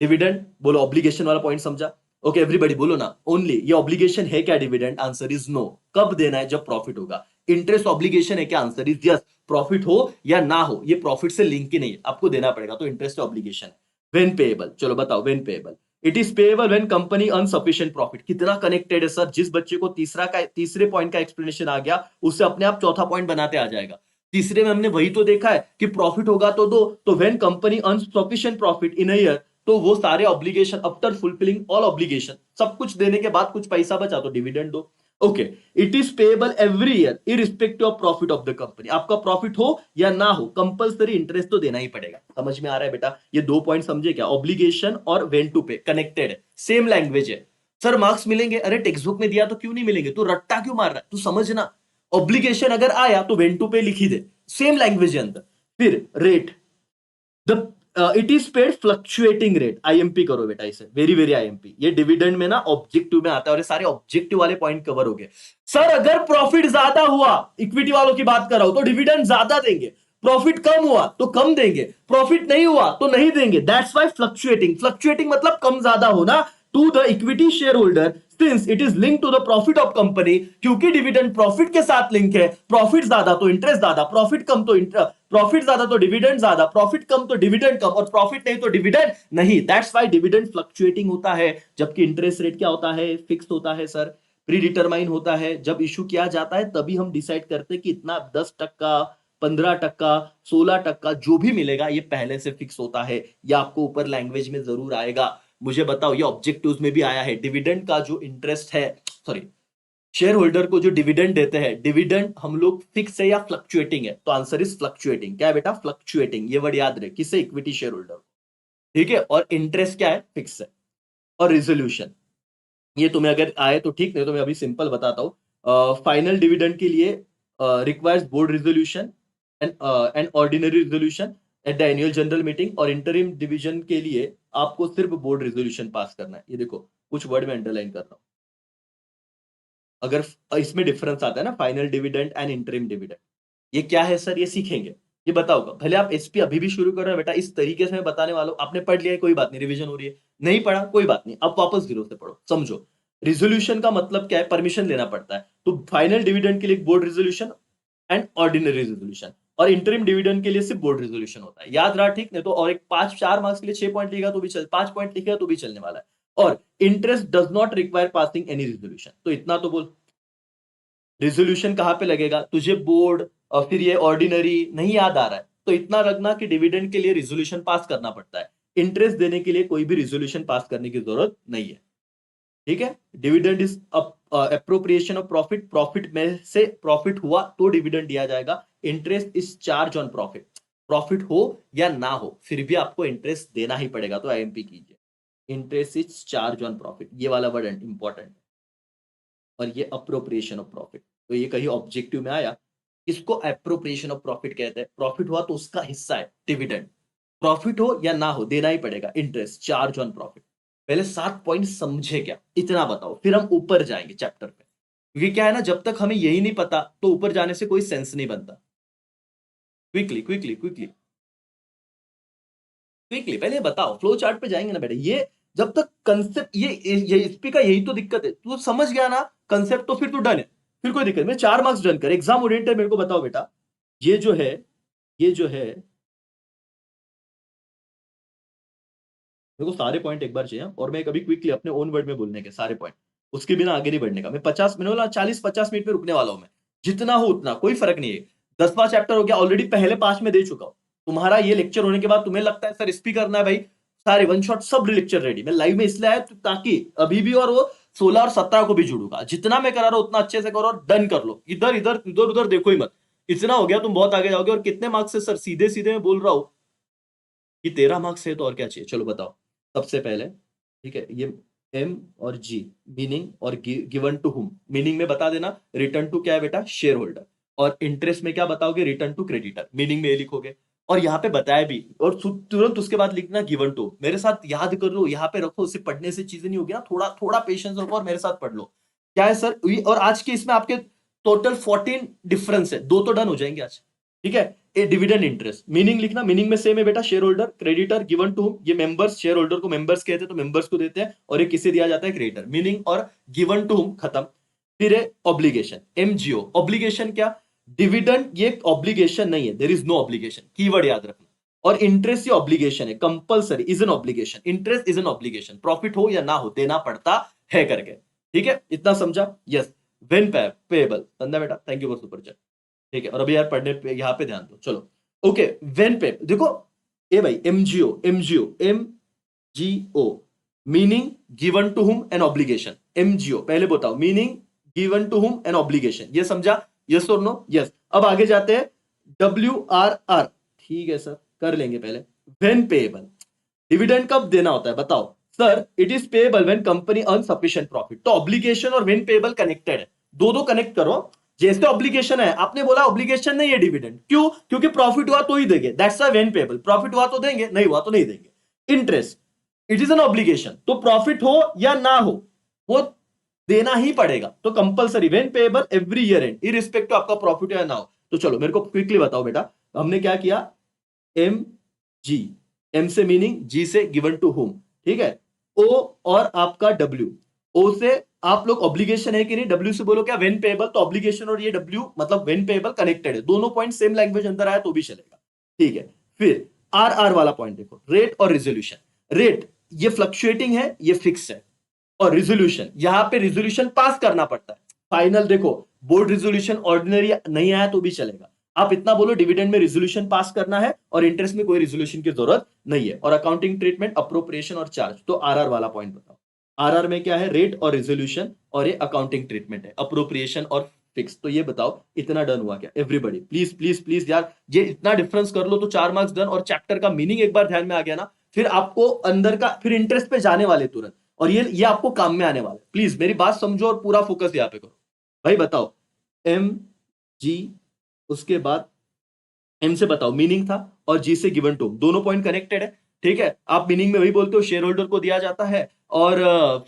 डिविडेंड बोलो, ऑब्लिगेशन वाला पॉइंट समझा? ओके एवरीबॉडी बोलो ना, ओनली ये ऑब्लिगेशन है क्या डिविडेंड? Answer is no. कब देना है? जब प्रॉफिट होगा। इंटरेस्ट ऑब्लिगेशन है क्या? Answer is yes. प्रॉफिट हो या ना हो, ये प्रॉफिट से लिंक ही नहीं है, आपको देना पड़ेगा, तो इंटरेस्ट ऑब्लिगेशन है। व्हेन पेएबल, चलो बताओ when payable. It is payable when company earn sufficient profit. कितना कनेक्टेड है सर? जिस बच्चे को तीसरे पॉइंट का एक्सप्लेनेशन आ गया, उससे अपने आप चौथा पॉइंट बनाते आ जाएगा। तीसरे में हमने वही तो देखा है कि प्रॉफिट होगा तो दो, तो when company earn sufficient profit in a year, तो वो सारे obligation after fulfilling all obligation, सब कुछ देने के बाद कुछ पैसा बचा तो डिविडेंड दो। Okay, it is payable every year irrespective of profit of the company. आपका प्रॉफिट हो या ना हो, कंपल्सरी इंटरेस्ट तो देना ही पड़ेगा। समझ में आ रहा है बेटा? ये 2 पॉइंट समझे क्या? ऑब्लिगेशन और व्हेन टू पे कनेक्टेड है, सेम लैंग्वेज है। सर मार्क्स मिलेंगे? अरे टेक्स्ट बुक में दिया तो क्यों नहीं मिलेंगे? तू रट्टा क्यों मार रहा है? तू समझना, ऑब्लिगेशन अगर आया तो व्हेन टू पे लिख ही दे, सेम लैंग्वेज है अंदर। फिर rate, the it is paid fluctuating rate, IMP करो बेटा इसे, वेरी वेरी आईएमपी। ये डिविडेंड में ना ऑब्जेक्टिव में आता है, और ये सारे ऑब्जेक्टिव वाले पॉइंट कवर हो गए। सर अगर प्रॉफिट ज्यादा हुआ, इक्विटी वालों की बात कर रहा हूं, तो डिविडेंड ज्यादा देंगे, प्रॉफिट कम हुआ तो कम देंगे, प्रॉफिट नहीं हुआ तो नहीं देंगे। दैट्स वाई फ्लक्चुएटिंग, फ्लक्चुएटिंग मतलब कम ज्यादा होना, to the equity share holder since it is link to the profit of company, क्योंकि डिविडेंड प्रॉफिट के साथ लिंक है। प्रॉफिट ज्यादा तो इंटरेस्ट ज्यादा, प्रॉफिट कम तो प्रॉफिट ज्यादा तो डिविडेंड ज्यादा, प्रॉफिट कम तो डिविडेंड कम, और प्रॉफिट नहीं तो डिविडेंड नहीं। दैट्स वाई डिविडेंड फ्लक्चुएटिंग होता है, जबकि इंटरेस्ट रेट क्या होता है, फिक्स होता है सर, प्री डिटरमाइन होता है। जब इशू किया जाता है तभी हम डिसाइड करते हैं कि इतना 10%, 15%, 16%, जो भी मिलेगा ये पहले से फिक्स होता है। ये आपको ऊपर लैंग्वेज में जरूर आएगा। मुझे बताओ, ये ऑब्जेक्टिव्स में भी आया है, डिविडेंड का जो इंटरेस्ट है, सॉरी, शेयर होल्डर को जो डिविडेंड देते हैं, डिविडेंड हम लोग फिक्स है या फ्लक्चुएटिंग है? तो आंसर इज फ्लक्चुएटिंग। क्या है बेटा? फ्लक्चुएटिंग। ये वर्ड याद रहे, किससे? इक्विटी शेयर होल्डर, ठीक है। और इंटरेस्ट क्या है? फिक्स है। और रिजोल्यूशन, ये तुम्हें अगर आए तो ठीक, नहीं तो मैं अभी सिंपल बताता हूं। फाइनल डिविडेंड के लिए requires board resolution and ordinary resolution at the annual general meeting, और इंटरिम डिवीजन के लिए आपको सिर्फ बोर्ड रिजोल्यूशन पास करना है। ये देखो, कुछ वर्ड में अंडरलाइन कर रहा हूं। अगर इसमें डिफरेंस आता है ना, final dividend and interim dividend, ये क्या है सर? ये सीखेंगे। ये बताओगा, भले आप एसपी अभी भी शुरू कर रहे हो बेटा, इस तरीके से मैं बताने वाला हूं। आपने पढ़ लिया है, कोई बात नहीं, रिवीजन हो रही है। नहीं पढ़ा, कोई बात नहीं, अब वापस जीरो से पढ़ो, समझो। रिजोल्यूशन का मतलब क्या है? परमिशन लेना पड़ता है। तो फाइनल डिविडेंड के लिए board resolution and ordinary resolution, और इंटरिम डिविडेंड के लिए सिर्फ बोर्ड रिजोल्यूशन होता है। याद रहा? ठीक, नहीं तो और एक 4 मार्क्स के लिए 6 पॉइंट लिखा तो भी चल, 5 पॉइंट लिखेगा तो भी चलने वाला है। और interest does not require passing any resolution, तो इतना तो बोल। रिजोल्यूशन कहां पे लगेगा तुझे? बोर्ड, और फिर ये ऑर्डिनरी नहीं याद आ रहा है तो इतना रखना कि डिविडेंड के लिए रिजोल्यूशन पास करना पड़ता है। इंटरेस्ट देने के लिए कोई भी रिजोल्यूशन पास करने की जरूरत नहीं है, ठीक है। Dividend is appropriation of profit, profit में से प्रॉफिट हुआ तो डिविडेंड दिया जाएगा। Interest is charge on profit, profit हो या ना हो फिर भी आपको इंटरेस्ट देना ही पड़ेगा, तो आईएमपी कीजिए। Interest is charge on profit, ये वाला वर्ड इंपॉर्टेंट है। और ये अप्रोप्रिएशन ऑफ प्रॉफिट, तो ये कहीं ऑब्जेक्टिव में आया, इसको अप्रोप्रिएशन ऑफ प्रॉफिट कहते हैं। प्रॉफिट हुआ तो उसका हिस्सा है डिविडेंड, प्रॉफिट हो या ना हो देना ही पड़ेगा। Interest charge on profit. पहले 7 पॉइंट समझे क्या, इतना बताओ, फिर हम ऊपर जाएंगे चैप्टर पे। क्योंकि क्या है ना, जब तक हमें यही नहीं पता तो ऊपर जाने से कोई सेंस नहीं बनता। क्विकली क्विकली क्विकली क्विकली पहले बताओ, फ्लो चार्ट पे जाएंगे ना बेटा। ये जब तक कंसेप्ट, ये इसपी का यही तो दिक्कत है, तू समझ गया ना कंसेप्ट तो फिर तू डन है, फिर कोई दिक्कत नहीं। 4 मार्क्स डन कर, एग्जाम ओरिएंटेड मेरे को बताओ बेटा। ये जो है, ये जो है, मेरे को सारे पॉइंट एक बार चाहिए, और मैं कभी क्विकली अपने ओन वर्ड में बोलने के सारे पॉइंट, उसके बिना आगे नहीं बढ़ने का। मैं 50 मिनट वाला 40-50 मिनट में रुकने वाला हूं मैं, जितना हो उतना, कोई फर्क नहीं है। 10वां चैप्टर हो गया ऑलरेडी, पहले 5 में दे चुका हूं। तुम्हारा ये लेक्चर होने के बाद तुम्हें लगता है सर स्पी करना है भाई, सारे वन शॉट सब लेक्चर रेडी। मैं लाइव में इसलिए आया ताकि अभी भी और वो 16 और 17 को भी जुड़ूंगा। जितना मैं करा रहा हूं उतना अच्छे से करो और डन कर लो। इधर इधर इधर उधर देखो ही मत। इतना हो गया, तुम बहुत आगे जाओगे। और कितने मार्क्स से सर? सीधे सीधे मैं बोल रहा हूं कि 13 मार्क्स है, तो और क्या चाहिए? चलो बताओ। सबसे पहले, ठीक है, ये एम और जी, मीनिंग और गिवन टू हुम। मीनिंग में बता देना रिटर्न टू क्या है बेटा? Share holder. और इंटरेस्ट में क्या बताओगे? Return to creditor. मीनिंग में ये लिखोगे, और यहाँ पे बताया भी, और तुरंत उसके बाद लिखना गिवन टू। मेरे साथ याद कर लो, यहाँ पे रखो, उसे पढ़ने से चीजें नहीं होगी ना, थोड़ा थोड़ा पेशेंस रखो और मेरे साथ पढ़ लो। क्या है सर? और आज के इसमें आपके टोटल 14 डिफरेंस है, 2 तो डन हो जाएंगे आज, ठीक है। ए डिविडेंड इंटरेस्ट, मीनिंग लिखना, मीनिंग में सेम है बेटा। Share holder, creditor, given to, ये मेंबर्स, शेयर होल्डर को मेंबर्स कहते हैं तो मेंबर्स को देते हैं, और ये किसे दिया जाता है? क्रेडिटर। मीनिंग और गिवन टू खत्म। फिर है ऑब्लिगेशन, एमजीओ। ऑब्लिगेशन क्या? डिविडेंड ये ऑब्लिगेशन नहीं है, there is no obligation, keyword याद रखना। और इंटरेस्ट ये ऑब्लिगेशन है, compulsory, is an obligation. Interest is an obligation, profit हो या ना हो देना पड़ता है करके, ठीक है। इतना समझा? यस। वेन पेएबल, समझा बेटा? Thank you for super chat, ठीक है। और अभी यार पढ़ने पे यहाँ पे ध्यान दो, चलो। ओके, वेन पे देखो, ए भाई, MGO, MGO, MGO, meaning given to whom an obligation. MGO पहले बताओ, meaning given to whom an obligation. ये समझा? यस और नो? यस। अब आगे जाते हैं, WRR, ठीक है सर, कर लेंगे पहले। वेन पेएबल, डिविडेंड कब देना होता है बताओ? Sir it is payable when company earn sufficient profit. तो ऑब्लिगेशन और वेन पेएबल कनेक्टेड है, दो दो कनेक्ट करो। जैसे ऑब्लिगेशन है, आपने बोला ऑब्लिगेशन नहीं है डिविडेंड, क्यों? क्योंकि प्रॉफिट हुआ तो ही देंगे, that's a when payable, profit हुआ तो देंगे, नहीं हुआ तो नहीं देंगे। Interest, it is an obligation, तो प्रॉफिट हो या ना हो वो देना ही पड़ेगा, तो compulsory when payable every year and, irrespective आपका प्रॉफिट या ना हो। तो चलो मेरे को क्विकली बताओ बेटा, हमने क्या किया, एम जी, एम से मीनिंग, जी से गिवन टू होम, ठीक है, ओ और आपका डब्ल्यू, ओ से आप लोग ऑब्लिगेशन है कि नहीं, डब्ल्यू से बोलो क्या वेन पेबल, तो ऑब्लिगेशन और ये डब्ल्यू मतलब वेन पेबल कनेक्टेड है, दोनों पॉइंट सेम लैंग्वेज अंदर आया तो भी चलेगा, ठीक है। फिर आर आर वाला पॉइंट देखो, रेट और रिजोल्यूशन। रेट ये फ्लक्चुएटिंग है, ये फिक्स है, और रिजोल्यूशन यहां पे रिजोल्यूशन पास करना पड़ता है। फाइनल देखो, बोर्ड रिजोल्यूशन ऑर्डिनरी नहीं आया तो भी चलेगा, आप इतना बोलो डिविडेंड में रिजोल्यूशन पास करना है और इंटरेस्ट में कोई रिजोल्यूशन की जरूरत नहीं है। और अकाउंटिंग ट्रीटमेंट, अप्रोप्रिएशन और चार्ज, तो आरआर वाला पॉइंट बताओ, आरआर में क्या है, रेट और रिजोल्यूशन, और ये अकाउंटिंग ट्रीटमेंट है, अप्रोप्रिएशन और फिक्स। तो ये बताओ इतना डन हुआ क्या एवरीबॉडी, प्लीज प्लीज प्लीज यार, ये इतना डिफरेंस कर लो तो 4 मार्क्स डन, और चैप्टर का मीनिंग एक बार ध्यान में आ गया ना, फिर आपको अंदर का फिर इंटरेस्ट पे जाने वाले तुरंत, और ये आपको काम में आने वाला है। प्लीज मेरी बात समझो और पूरा फोकस यहाँ पे करो। भाई बताओ, एम जी, उसके बाद एम से बताओ मीनिंग था, और जी से गिवन टू, दोनों पॉइंट कनेक्टेड है, ठीक है। आप मीनिंग में वही बोलते हो, शेयर होल्डर को दिया जाता है, और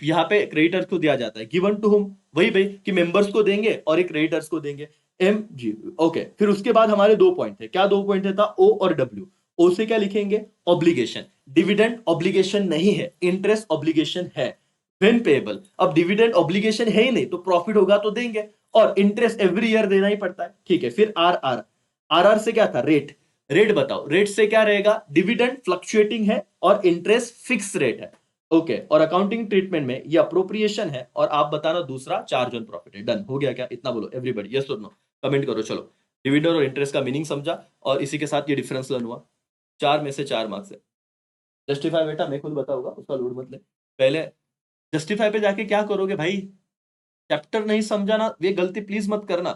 यहाँ पे क्रेडिटर्स को दिया जाता है, गिवन टू होम, वही भाई कि मेंबर्स को देंगे और एक क्रेडिटर्स को देंगे, एम जी, ओके। फिर उसके बाद हमारे 2 पॉइंट थे, क्या 2 पॉइंट था, ओ और डब्ल्यू। ओ से क्या लिखेंगे, ऑब्लिगेशन, डिविडेंड ऑब्लिगेशन नहीं है, इंटरेस्ट ऑब्लिगेशन है, वेन पेएबल। अब डिविडेंड ऑब्लिगेशन है ही नहीं, तो प्रॉफिट होगा तो देंगे, और इंटरेस्ट एवरी ईयर देना ही पड़ता है, ठीक है। फिर आर आर, आरआर से क्या था, रेट, रेट बताओ, रेट से क्या रहेगा, डिविडेंड फ्लक्चुएटिंग है और इंटरेस्ट फिक्स रेट है, ओके। और अकाउंटिंग ट्रीटमेंट में ये अप्रोप्रिएशन है, और आप बताना दूसरा चार्ज ऑन प्रॉफिट है। डन हो गया क्या, इतना बोलो एवरीबॉडी, यस और नो, कमेंट करो। चलो, डिविडेंड और इंटरेस्ट का मीनिंग समझा, और इसी के साथ ये डिफरेंस लर्न हुआ, 4 में से 4 मार्क्स है। जस्टिफाई बेटा मैं खुद बताऊंगा, उसका लोड मत ले, पहले जस्टिफाई पे जाके क्या करोगे भाई, चैप्टर नहीं समझा ना, ये गलती प्लीज मत करना,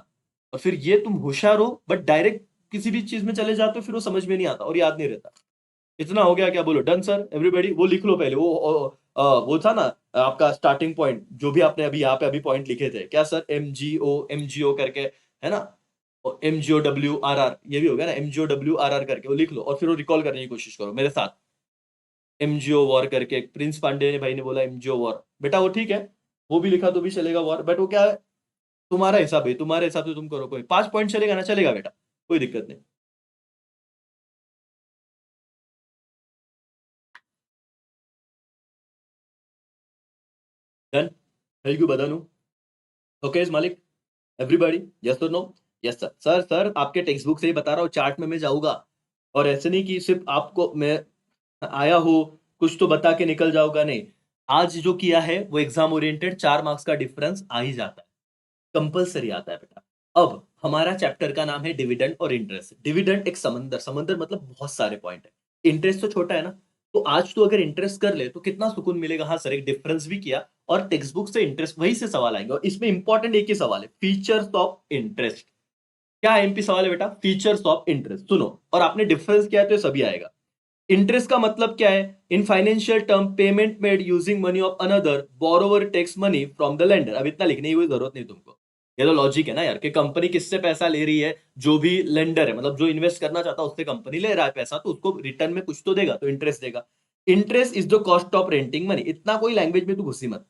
और फिर ये तुम होशियार हो बट डायरेक्ट किसी भी चीज में चले जाते हो, फिर वो समझ में नहीं आता और याद नहीं रहता। इतना हो गया क्या, बोलो डन सर एवरीबॉडी, वो लिख लो पहले, वो था ना आपका स्टार्टिंग पॉइंट, जो भी आपने अभी यहाँ पे अभी पॉइंट लिखे थे, क्या सर, एम जी ओ करके, है ना, M G O W R R, ये भी हो गया ना, M G O W R R करके, वो लिख लो, और फिर वो रिकॉल करने की कोशिश करो मेरे साथ। एमजीओ वॉर करके, प्रिंस पांडे ने भाई ने बोला एमजीओ वॉर, बेटा वो ठीक है, वो भी लिखा तो भी चलेगा वॉर, बट वो क्या है, तुम्हारा हिसाब है, तुम्हारे हिसाब से तुम करो, कोई 5 पॉइंट चलेगा ना, चलेगा बेटा, कोई दिक्कत नहीं। डन, थैंक यू बदनू, ओके इज मालिक, एवरीबॉडी, यस और no, yes sir, sir sir आपके टेक्स्ट बुक से ही बता रहा हूँ, चार्ट में मैं जाऊंगा, और ऐसे नहीं कि सिर्फ आपको मैं आया हूँ कुछ तो बता के निकल जाऊंगा, नहीं, आज जो किया है वो एग्जाम ओरिएंटेड 4 मार्क्स का डिफरेंस आ ही जाता है, कंपलसरी आता है बेटा। अब हमारा चैप्टर का नाम है डिविडेंड और इंटरेस्ट। डिविडेंड एक समंदर, समंदर मतलब बहुत सारे पॉइंट है, इंटरेस्ट तो छोटा है ना, तो आज तो अगर इंटरेस्ट कर ले तो कितना सुकून मिलेगा। हाँ सर, एक डिफरेंस भी किया, और टेक्स्ट बुक से इंटरेस्ट वही से सवाल आएंगे, और इसमें इंपॉर्टेंट एक ही सवाल है, फीचर्स ऑफ इंटरेस्ट। क्या एमपी सवाल है बेटा, फीचर्स ऑफ इंटरेस्ट सुनो, और आपने डिफरेंस किया है तो ये सभी आएगा। इंटरेस्ट का मतलब क्या है, in financial term payment made using money of another, borrower takes money from the lender. अब इतना लिखने की कोई जरूरत नहीं तुमको, ये तो लॉजिक है ना यार, कि कंपनी किससे पैसा ले रही है, जो भी लेंडर है, मतलब जो इन्वेस्ट करना चाहता है उससे कंपनी ले रहा है पैसा, तो उसको रिटर्न में कुछ तो देगा, तो इंटरेस्ट देगा। Interest is the cost of renting money, इतना कोई लैंग्वेज में तू घुसी मत,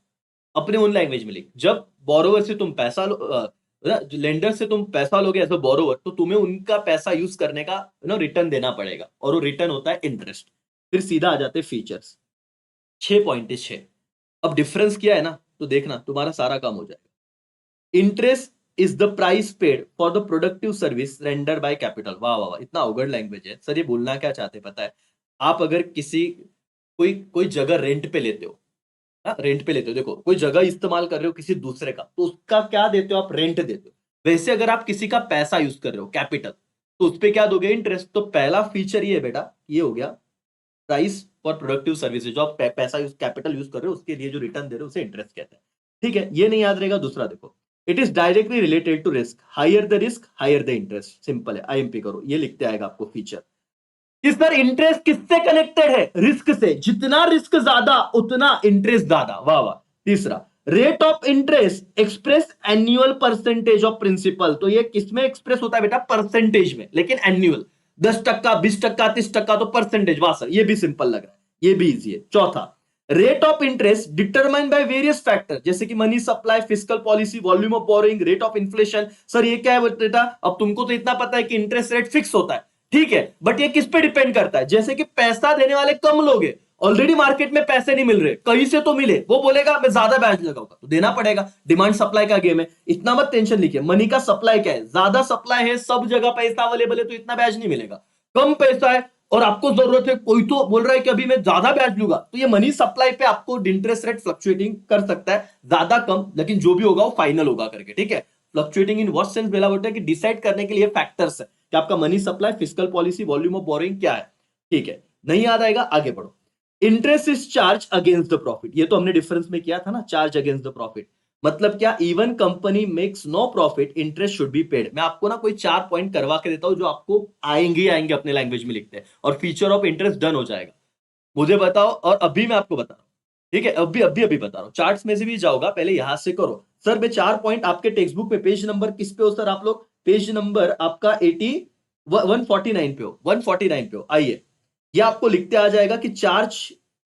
अपने ओन लैंग्वेज में लिख। जब बोरोवर से तुम पैसा लो, लेंडर से तुम पैसा लोगे एज अ बोरोवर, तो तुम्हें उनका पैसा यूज करने का रिटर्न देना पड़ेगा, और वो रिटर्न होता है इंटरेस्ट। फिर सीधा आ जाते फीचर्स, 6 पॉइंट है 6। अब डिफरेंस किया है ना, तो देखना तुम्हारा सारा काम हो जाएगा। Interest is the price paid for the productive service render by capital. वाह वाह वाह, इतना अवगढ़ लैंग्वेज है सर, ये बोलना क्या चाहते हैं पता है, आप अगर किसी कोई कोई जगह रेंट पे लेते हो, रेंट पे लेते हो, देखो कोई जगह इस्तेमाल कर रहे हो किसी दूसरे का, तो उसका क्या देते हो आप, रेंट देते हो। वैसे अगर आप किसी का पैसा यूज कर रहे हो कैपिटल, तो उस पे क्या दोगे, इंटरेस्ट। तो पहला फीचर ये है बेटा, ये हो गया प्राइस फॉर प्रोडक्टिव सर्विसेज, जो आप पैसा यूज कैपिटल यूज कर रहे हो उसके लिए जो रिटर्न दे रहे हो उसे इंटरेस्ट कहते हैं, ठीक है। ये नहीं याद रहेगा, दूसरा देखो, it is directly related to risk, higher the risk higher the interest, simple है, आईएमपी करो, ये लिखते आएगा आपको फीचर। इस पर इंटरेस्ट किससे कनेक्टेड है, रिस्क से, जितना रिस्क ज्यादा उतना इंटरेस्ट ज्यादा, वाह वाह। तीसरा, rate of interest express annual percentage of principal. तो ये किसमें एक्सप्रेस होता है बेटा? परसेंटेज में, लेकिन एनुअल 10%, 20%, 30% तो परसेंटेज। वाह सर, ये भी सिंपल लग रहा है, ये भी इजी है। चौथा, rate of interest determined by various factor, जैसे कि money supply, fiscal policy, volume of boring, rate of inflation. Sir ये क्या है बेटा? अब तुमको तो इतना पता है कि इंटरेस्ट रेट फिक्स होता है, ठीक है, बट ये किस पे डिपेंड करता है? जैसे कि पैसा देने वाले कम लोग हैं, ऑलरेडी मार्केट में पैसे नहीं मिल रहे, कहीं से तो मिले, वो बोलेगा मैं ज्यादा ब्याज लगाऊंगा, तो देना पड़ेगा। डिमांड सप्लाई का गेम है, इतना मत टेंशन लीजिए। मनी का सप्लाई क्या है? ज्यादा सप्लाई है, सब जगह पैसा अवेलेबल है, तो इतना ब्याज नहीं मिलेगा। कम पैसा है और आपको जरूरत है, कोई तो बोल रहा है कि अभी मैं ज्यादा ब्याज लूंगा, तो ये मनी सप्लाई पे आपको इंटरेस्ट रेट फ्लक्चुएटिंग कर सकता है, ज्यादा कम, लेकिन जो भी होगा वो फाइनल होगा करके, ठीक है। फ्लक्चुएटिंग इन व्हाट सेंस बोला होता है कि डिसाइड करने के लिए फैक्टर्स है कि आपका money supply, fiscal policy, volume of boring क्या है, ठीक है। नहीं याद आएगा, आगे बढ़ो। Interest is charge against the profit, ये तो हमने डिफरेंस में किया था ना, चार्ज अगेंस्ट द प्रॉफिट। मतलब क्या? Even company makes no profit, interest should be paid. मैं आपको ना कोई 4 पॉइंट करवा के देता हूं जो आपको आएंगे आएंगे, अपने लैंग्वेज में लिखते हैं, और फीचर ऑफ इंटरेस्ट डन हो जाएगा। मुझे बताओ, और अभी मैं आपको बता रहा हूं, ठीक है, अभी बता रहा हूं, चार्ट्स में से भी जाओगा, पहले यहां से करो। सर मैं 4 पॉइंट आपके टेक्स्ट बुक में, पेज नंबर किस पे हो सर आप लोग? पेज नंबर आपका 149 पे हो, 149 पे हो, आइए। ये आपको लिखते आ जाएगा कि चार्ज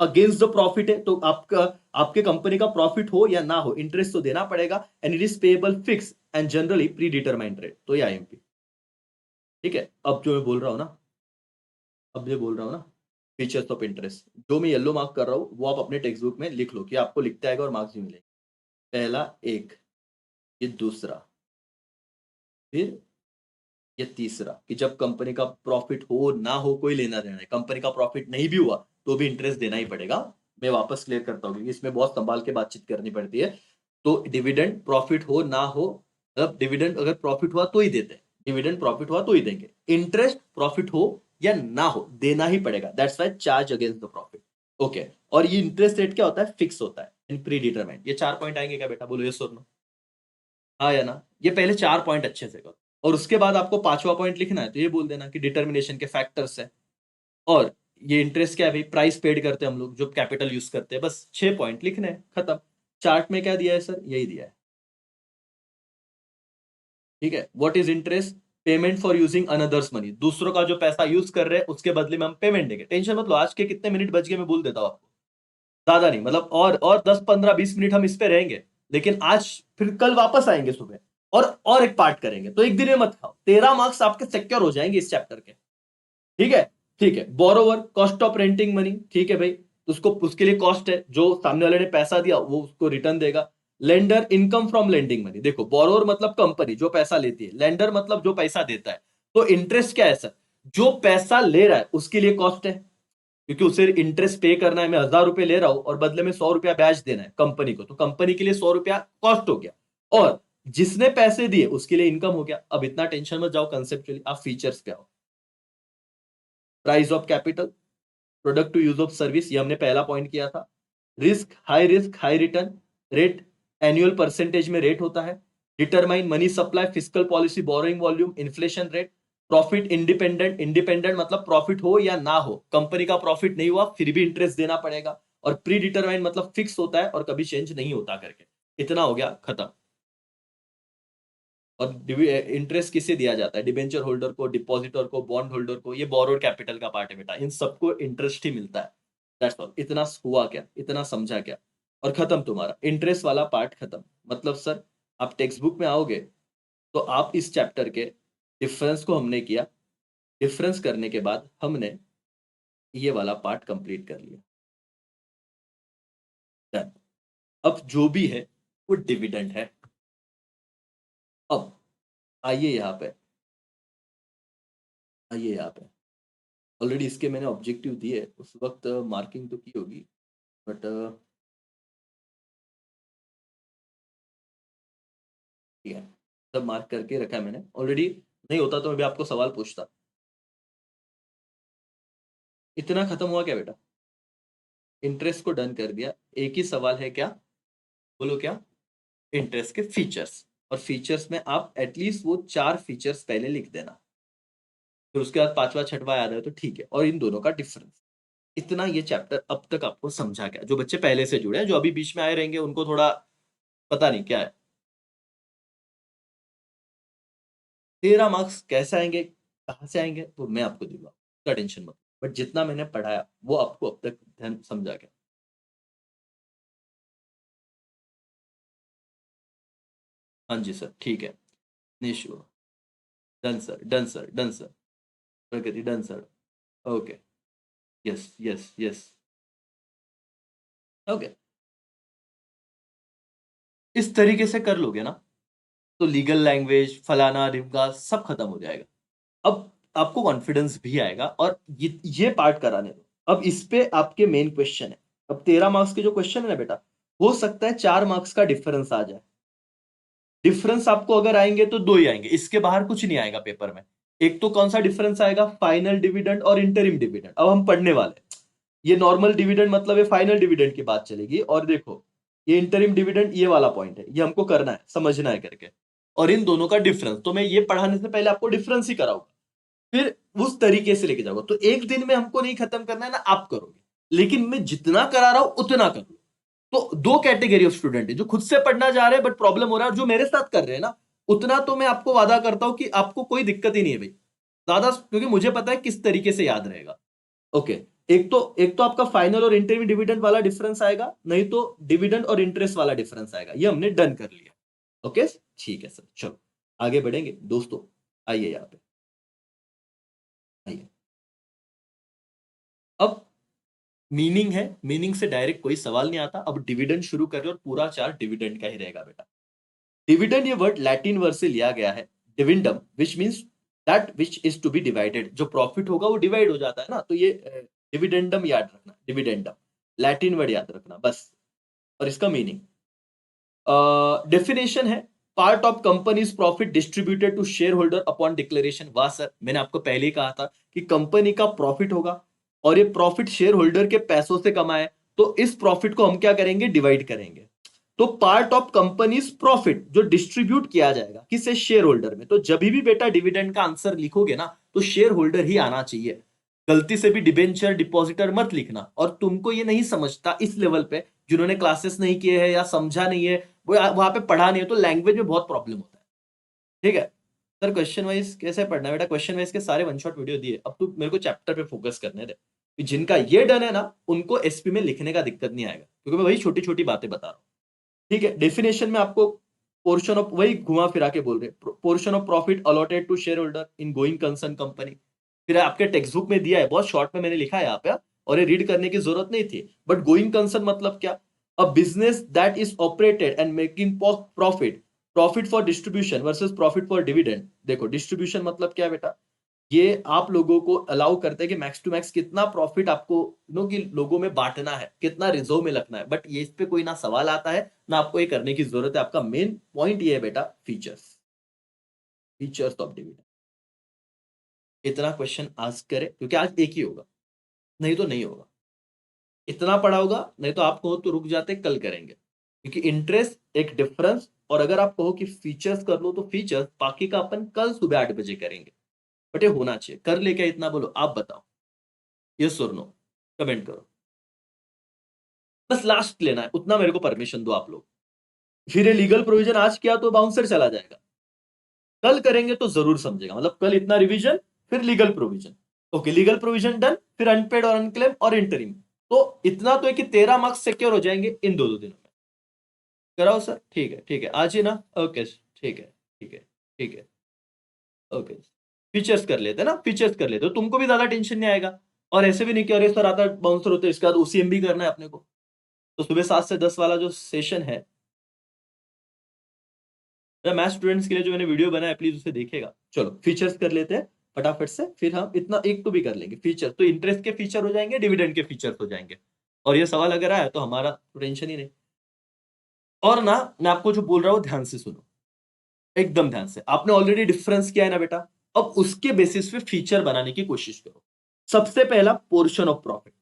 अगेंस्ट द प्रॉफिट है, तो आपका, आपके कंपनी का प्रॉफिट हो या ना हो, इंटरेस्ट तो देना पड़ेगा, and it is payable fix and generally pre determined rate, तो ये आईएमपी, ठीक है। अब जो मैं बोल रहा हूं ना, अब ये बोल रहा हूं ना, फीचर्स ऑफ इंटरेस्ट, जो मैं येलो मार्क कर रहा हूं, वो आप अपने टेक्स्ट बुक में लिख लो कि आपको लिखते आएगा और मार्क्स भी मिलेंगे। पहला एक, ये दूसरा, फिर ये तीसरा, कि जब कंपनी का प्रॉफिट हो ना हो कोई लेना देना है, कंपनी का प्रॉफिट नहीं भी हुआ तो भी इंटरेस्ट देना ही पड़ेगा। मैं वापस क्लियर करता हूँ क्योंकि इसमें बहुत संभाल के बातचीत करनी पड़ती है। तो डिविडेंड प्रॉफिट हो ना हो, मतलब डिविडेंड अगर प्रॉफिट हुआ तो ही देते हैं, डिविडेंड प्रॉफिट हुआ तो ही देंगे। इंटरेस्ट प्रॉफिट हो या ना हो देना ही पड़ेगा, that's why charge against the profit. Okay, और ये इंटरेस्ट रेट क्या होता है? फिक्स होता है इन प्री डिटरमाइंड। ये 4 पॉइंट आएंगे क्या बेटा? बोलो यस और नो। हाँ या ना? ये पहले 4 पॉइंट अच्छे से करो, और उसके बाद आपको 5वां पॉइंट लिखना है, तो ये बोल देना कि डिटर्मिनेशन के फैक्टर्स है, और ये इंटरेस्ट क्या है भाई? प्राइस पेड करते हैं हम लोग, जो कैपिटल यूज करते हैं। बस 6 पॉइंट लिखने हैं, खत्म। चार्ट में क्या दिया है सर? यही दिया है, ठीक है। What is interest? Payment for using another's money, दूसरों का जो पैसा यूज कर रहे हैं उसके बदले में हम पेमेंट देंगे। टेंशन मत लो, आज के कितने मिनट बच गए मैं बोल देता हूँ आपको, ज्यादा नहीं, मतलब और 10 15 20 मिनट हम इस पे रहेंगे, लेकिन आज फिर कल वापस आएंगे सुबह, और एक पार्ट करेंगे, तो एक दिन में मत खाओ। 13 मार्क्स आपके सिक्योर हो जाएंगे इस चैप्टर के, ठीक है। ठीक है, borrower, cost of renting money, ठीक है भाई, तो उसको, उसके लिए कॉस्ट है, जो सामने वाले ने पैसा दिया वो उसको रिटर्न देगा। Lender, income from lending money, देखो बोरोवर मतलब कंपनी जो पैसा लेती है, लेंडर मतलब जो पैसा देता है। तो इंटरेस्ट क्या है सर? जो पैसा ले रहा है उसके लिए कॉस्ट है, क्योंकि उसे इंटरेस्ट पे करना है। मैं 1000 रुपए ले रहा हूं और बदले में 100 रुपया ब्याज देना है कंपनी को, तो कंपनी के लिए 100 रुपया कॉस्ट हो गया, और जिसने पैसे दिए उसके लिए इनकम हो गया। अब इतना टेंशन मत जाओ कंसेप्चुअली, आप फीचर्स पे आओ। Price of capital, product to use of service, ये हमने पहला पॉइंट किया था। Risk high return, rate annual percentage में रेट होता है। Determine money supply, fiscal policy, borrowing volume, inflation rate. Profit independent, independent मतलब प्रॉफिट हो या ना हो, कंपनी का प्रॉफिट नहीं हुआ फिर भी इंटरेस्ट देना पड़ेगा। और प्री डिटरमाइन मतलब फिक्स होता है और कभी चेंज नहीं होता करके। इतना हो गया, खत्म। और इंटरेस्ट किसे दिया जाता है? डिबेंचर होल्डर को, डिपॉजिटर को, बॉन्ड होल्डर को, ये बोरोड कैपिटल का पार्ट है बेटा, इन सबको इंटरेस्ट ही मिलता है। दैट्स ऑल, इतना हुआ क्या, इतना समझा क्या, और खत्म तुम्हारा इंटरेस्ट वाला पार्ट खत्म। मतलब सर आप टेक्स्ट बुक में आओगे तो आप इस चैप्टर के डिफरेंस को हमने किया, डिफरेंस करने के बाद हमने ये वाला पार्ट कंप्लीट कर लिया, डन। अब जो भी है वो डिविडेंड है। अब आइए यहाँ पे, आइए यहाँ पे, ऑलरेडी इसके मैंने ऑब्जेक्टिव दिए, उस वक्त मार्किंग तो की होगी, बट ठीक है, सब मार्क करके रखा है मैंने ऑलरेडी। नहीं होता तो मैं भी आपको सवाल पूछता। इतना खत्म हुआ क्या बेटा? इंटरेस्ट को डन कर दिया, एक ही सवाल है क्या? बोलो क्या? इंटरेस्ट के फीचर्स, और फीचर्स में आप एटलीस्ट वो 4 फीचर्स पहले लिख देना, फिर उसके बाद 5वां 6वां याद है तो ठीक है, और इन दोनों का डिफरेंस। इतना ये चैप्टर अब तक आपको समझा गया। जो बच्चे पहले से जुड़े हैं, जो अभी बीच में आए रहेंगे उनको थोड़ा पता नहीं क्या है। 13 मार्क्स कैसे आएंगे, कहाँ से आएंगे, वो मैं आपको दूंगा, उसका टेंशन मत। बट जितना मैंने पढ़ाया वो आपको अब तक ध्यान समझा गया। हाँ जी सर, ठीक है। Nishchay. Done sir, done sir, done sir. Pragati, done sir. Okay. Yes, yes, yes. Okay. इस तरीके से कर लोगे ना, तो लीगल लैंग्वेज फलाना ढिमका सब खत्म हो जाएगा। अब आपको कॉन्फिडेंस भी आएगा, और ये पार्ट कराने दो। अब इस पे आपके मेन क्वेश्चन है। अब 13 मार्क्स के जो क्वेश्चन है ना बेटा, हो सकता है 4 मार्क्स का डिफरेंस आ जाए। डिफरेंस आपको अगर आएंगे तो दो ही आएंगे, इसके बाहर कुछ नहीं आएगा पेपर में। एक तो कौन सा डिफरेंस आएगा, फाइनल डिविडेंड और इंटरिम डिविडेंड। अब हम पढ़ने वाले, ये नॉर्मल डिविडेंड मतलब ये फाइनल डिविडेंड की बात चलेगी, और देखो ये इंटरिम डिविडेंड, ये वाला पॉइंट है, ये हमको करना है, समझना है करके। और इन दोनों का डिफरेंस तो मैं ये पढ़ाने से पहले आपको डिफरेंस ही कराऊंगा, फिर उस तरीके से लेके जाऊंगा। तो एक दिन में हमको नहीं खत्म करना है ना, आप करोगे, लेकिन मैं जितना करा रहा हूं उतना कर लो। तो दो कैटेगरी ऑफ स्टूडेंट है, जो खुद से पढ़ना जा रहे हैं बट प्रॉब्लम हो रहा है, और जो मेरे साथ कर रहे हैं ना, उतना तो मैं आपको वादा करता हूं कि आपको कोई दिक्कत ही नहीं है भाई, ज्यादा, क्योंकि मुझे पता है किस तरीके से याद रहेगा। ओके। एक तो आपका फाइनल और इंटरव्यू डिविडेंड वाला डिफरेंस आएगा, नहीं तो डिविडेंड और इंटरेस्ट वाला डिफरेंस आएगा, ये हमने डन कर लिया। ओके, ठीक है सर, चलो आगे बढ़ेंगे दोस्तों। आइए यहाँ पे, आइए। अब मीनिंग है, मीनिंग से डायरेक्ट कोई सवाल नहीं आता। अब डिविडेंड शुरू करें, और पूरा चार्ट डिविडेंड का ही रहेगा बेटा। डिविडेंड ये वर्ड लैटिन वर्ड से लिया गया है, dividendum, which means that which is to be divided. जो प्रॉफिट होगा वो डिवाइड हो जाता है ना, तो ये डिविडेंडम याद रखना, डिविडेंडम लैटिन वर्ड याद रखना बस। और इसका मीनिंग, डेफिनेशन है, part of companies profit distributed to share holder upon declaration. वाह सर, मैंने आपको पहले ही कहा था कि कंपनी का प्रॉफिट होगा, और ये प्रॉफिट शेयर होल्डर के पैसों से कमाए, तो इस प्रॉफिट को हम क्या करेंगे, डिवाइड करेंगे। तो पार्ट ऑफ कंपनीज प्रॉफिट जो डिस्ट्रीब्यूट किया जाएगा किसे, शेयर होल्डर में। तो जब भी बेटा डिविडेंड का आंसर लिखोगे ना, तो शेयर होल्डर ही आना चाहिए। गलती से भी डिबेंचर डिपॉजिटर मत लिखना। और तुमको ये नहीं समझता इस लेवल पे, जिन्होंने क्लासेस नहीं किए हैं या समझा नहीं है, वो वहां पे पढ़ा नहीं है, तो लैंग्वेज में बहुत प्रॉब्लम होता है। ठीक है सर, क्वेश्चन वाइज कैसे पढ़ना है बेटा, क्वेश्चन वाइज के सारे वन शॉट वीडियो दिए। अब तू मेरे को चैप्टर पे फोकस करने दे, कि जिनका ये डन है ना, उनको एसपी में लिखने का दिक्कत नहीं आएगा, क्योंकि मैं वही छोटी छोटी बातें बता रहा हूँ। ठीक है, डेफिनेशन में आपको पोर्शन ऑफ, वही घुमा फिरा के बोल रहे, portion of profit allotted to share holder in going concern company. फिर आपके टेक्स्ट बुक में दिया है, बहुत शॉर्ट में मैंने लिखा है यहाँ पे, और ये रीड करने की जरूरत नहीं थी। बट गोइंग कंसर्न मतलब क्या, a business that is operated and making profit, profit for distribution versus profit for dividend. देखो डिस्ट्रीब्यूशन मतलब क्या है बेटा, ये आप लोगों को अलाउ करते हैं कि मैक्स टू मैक्स कितना प्रॉफिट आपको कि लोगों में बांटना है, कितना रिजर्व में रखना है। बट ये इस पे कोई ना सवाल आता है ना आपको ये करने की जरूरत है। आपका मेन पॉइंट ये है बेटा, फीचर्स, फीचर्स ऑफ डिविडेंड। इतना क्वेश्चन आज करे, क्योंकि आज एक ही होगा, नहीं तो नहीं होगा। इतना पढ़ा होगा, नहीं तो आप कहो तो रुक जाते, कल करेंगे। क्योंकि इंटरेस्ट एक डिफरेंस, और अगर आप कहो कि फीचर्स कर लो, तो फीचर्स बाकी का अपन कल सुबह 8 बजे करेंगे। बट ये होना चाहिए, कर ले क्या इतना, बोलो आप बताओ, यस और नो, कमेंट करो। बस लास्ट लेना है, उतना मेरे को परमिशन दो आप लोग। फिर ये लीगल प्रोविजन आज किया तो बाउंसर चला जाएगा, कल करेंगे तो जरूर समझेगा। मतलब कल इतना रिवीजन, फिर legal provision. Okay, legal provision done, फिर अनपेड और अनक्लेम और इंटरिम। तो इतना तो है कि 13 मार्क्स सिक्योर हो जाएंगे इन दो दो दिनों में। कराओ सर, ठीक है, ठीक है, आज ही ना। ओके, ठीक है, ठीक है, ठीक है। ओके, फीचर्स कर लेते हैं ना, फीचर्स कर लेते हो, तुमको भी ज्यादा टेंशन नहीं आएगा। और ऐसे भी नहीं कि अरे सर आता बाउंसर होते, इसके बाद ओसीएम भी करना है अपने को। तो सुबह 7 से 10 वाला जो सेशन है, मैथ स्टूडेंट्स के लिए जो मैंने वीडियो बनाया, प्लीज उसे देखिएगा। चलो फीचर्स कर लेते हैं फटाफट से, फिर हम इतना एक तो भी कर लेंगे। फीचर तो इंटरेस्ट के फीचर हो जाएंगे, डिविडेंड के फीचर हो जाएंगे। और ये सवाल अगर आया तो हमारा टेंशन ही नहीं। और ना, मैं आपको जो बोल रहा हूं ध्यान से सुनो, एकदम ध्यान से। आपने ऑलरेडी डिफरेंस किया है ना बेटा, अब उसके बेसिस पे फीचर बनाने की कोशिश करो। सबसे पहला पोर्शन ऑफ प्रॉफिट,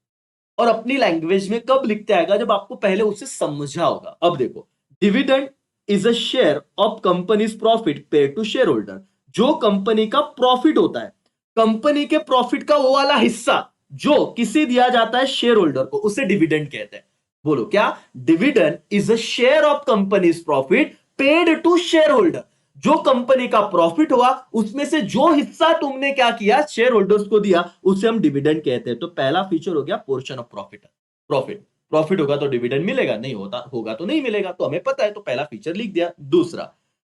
और अपनी लैंग्वेज में कब लिखते आएगा, जब आपको पहले उसे समझा होगा। अब देखो, dividend is a share of companies profit paid to share holder. जो कंपनी का प्रॉफिट होता है, कंपनी के प्रॉफिट का वो वाला हिस्सा जो किसे दिया जाता है, शेयर होल्डर को, उसे डिविडेंड कहते हैं। बोलो क्या? Dividend is a share of companies profit paid to share holder. जो कंपनी का प्रॉफिट हुआ उसमें से जो हिस्सा तुमने क्या किया, शेयर होल्डर्स को दिया, उसे हम डिविडेंड कहते हैं। तो पहला फीचर हो गया portion of profit. Profit profit होगा तो डिविडेंड मिलेगा, नहीं होता होगा तो नहीं मिलेगा, तो हमें पता है, तो पहला फीचर लिख दिया। दूसरा,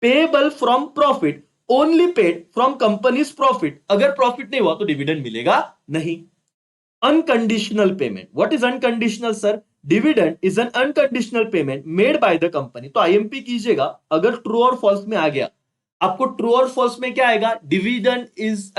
payable from profit only paid from companies profit. अगर प्रॉफिट नहीं हुआ तो डिविडेंड मिलेगा नहीं। Unconditional payment, what is unconditional sir? Dividend is an unconditional payment made by the company. तो आईएमपी कीजिएगा, अगर ट्रू और फॉल्स में आ गया, आपको ट्रू और फॉल्स में क्या आएगा? डिविडेंड इज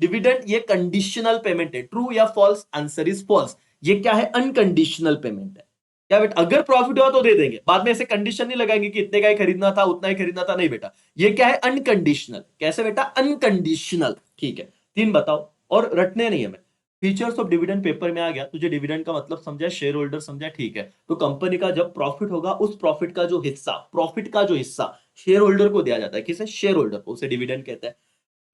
डिविडेंड ये कंडीशनल पेमेंट है, ट्रू या फॉल्स? Answer is false. ये क्या है? अनकंडीशनल पेमेंट है। क्या बेटा? अगर प्रॉफिट हुआ तो दे देंगे, बाद में ऐसे कंडीशन नहीं लगाएंगे कि इतने का ही खरीदना था, उतना ही खरीदना था, नहीं बेटा। ये क्या है? अनकंडीशनल। कैसे बेटा? अनकंडीशनल। ठीक है, 3 बताओ, और रटने नहीं हमें। फीचर्स ऑफ डिविडेंड पेपर में आ गया, तुझे डिविडेंड का मतलब समझा, शेयर होल्डर समझा, ठीक है। तो कंपनी का जब प्रॉफिट होगा, उस प्रॉफिट का जो हिस्सा, प्रॉफिट का जो हिस्सा शेयर होल्डर को दिया जाता है, किसे? शेयर होल्डर को, उसे डिविडेंड कहते हैं।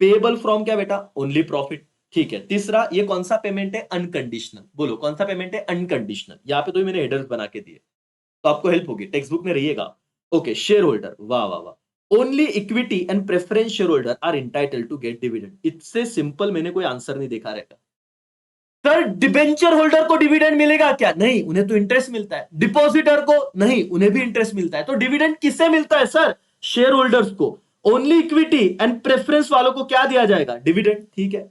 पेबल फ्रॉम क्या बेटा? Only profit. ठीक है। तीसरा, ये कौन सा पेमेंट है? अनकंडीशनल। बोलो कौन सा पेमेंट है? अनकंडीशनल। यहां पे तो मैंने हेडर्स बना के दिए, तो आपको हेल्प होगी, टेक्स्ट बुक में रहिएगा। ओके, शेयर होल्डर, वाह वाह वाह। Only equity and preference share holder are entitled to get dividend. इससे सिंपल मैंने कोई आंसर नहीं देखा रहेगा। सर डिबेंचर होल्डर को डिविडेंड मिलेगा क्या? नहीं, उन्हें तो इंटरेस्ट मिलता है। डिपॉजिटर को? नहीं, उन्हें भी इंटरेस्ट मिलता है। तो डिविडेंड किससे मिलता है सर? शेयर होल्डर्स को। ओनली इक्विटी एंड प्रेफरेंस वालों को क्या दिया जाएगा? डिविडेंड। ठीक है।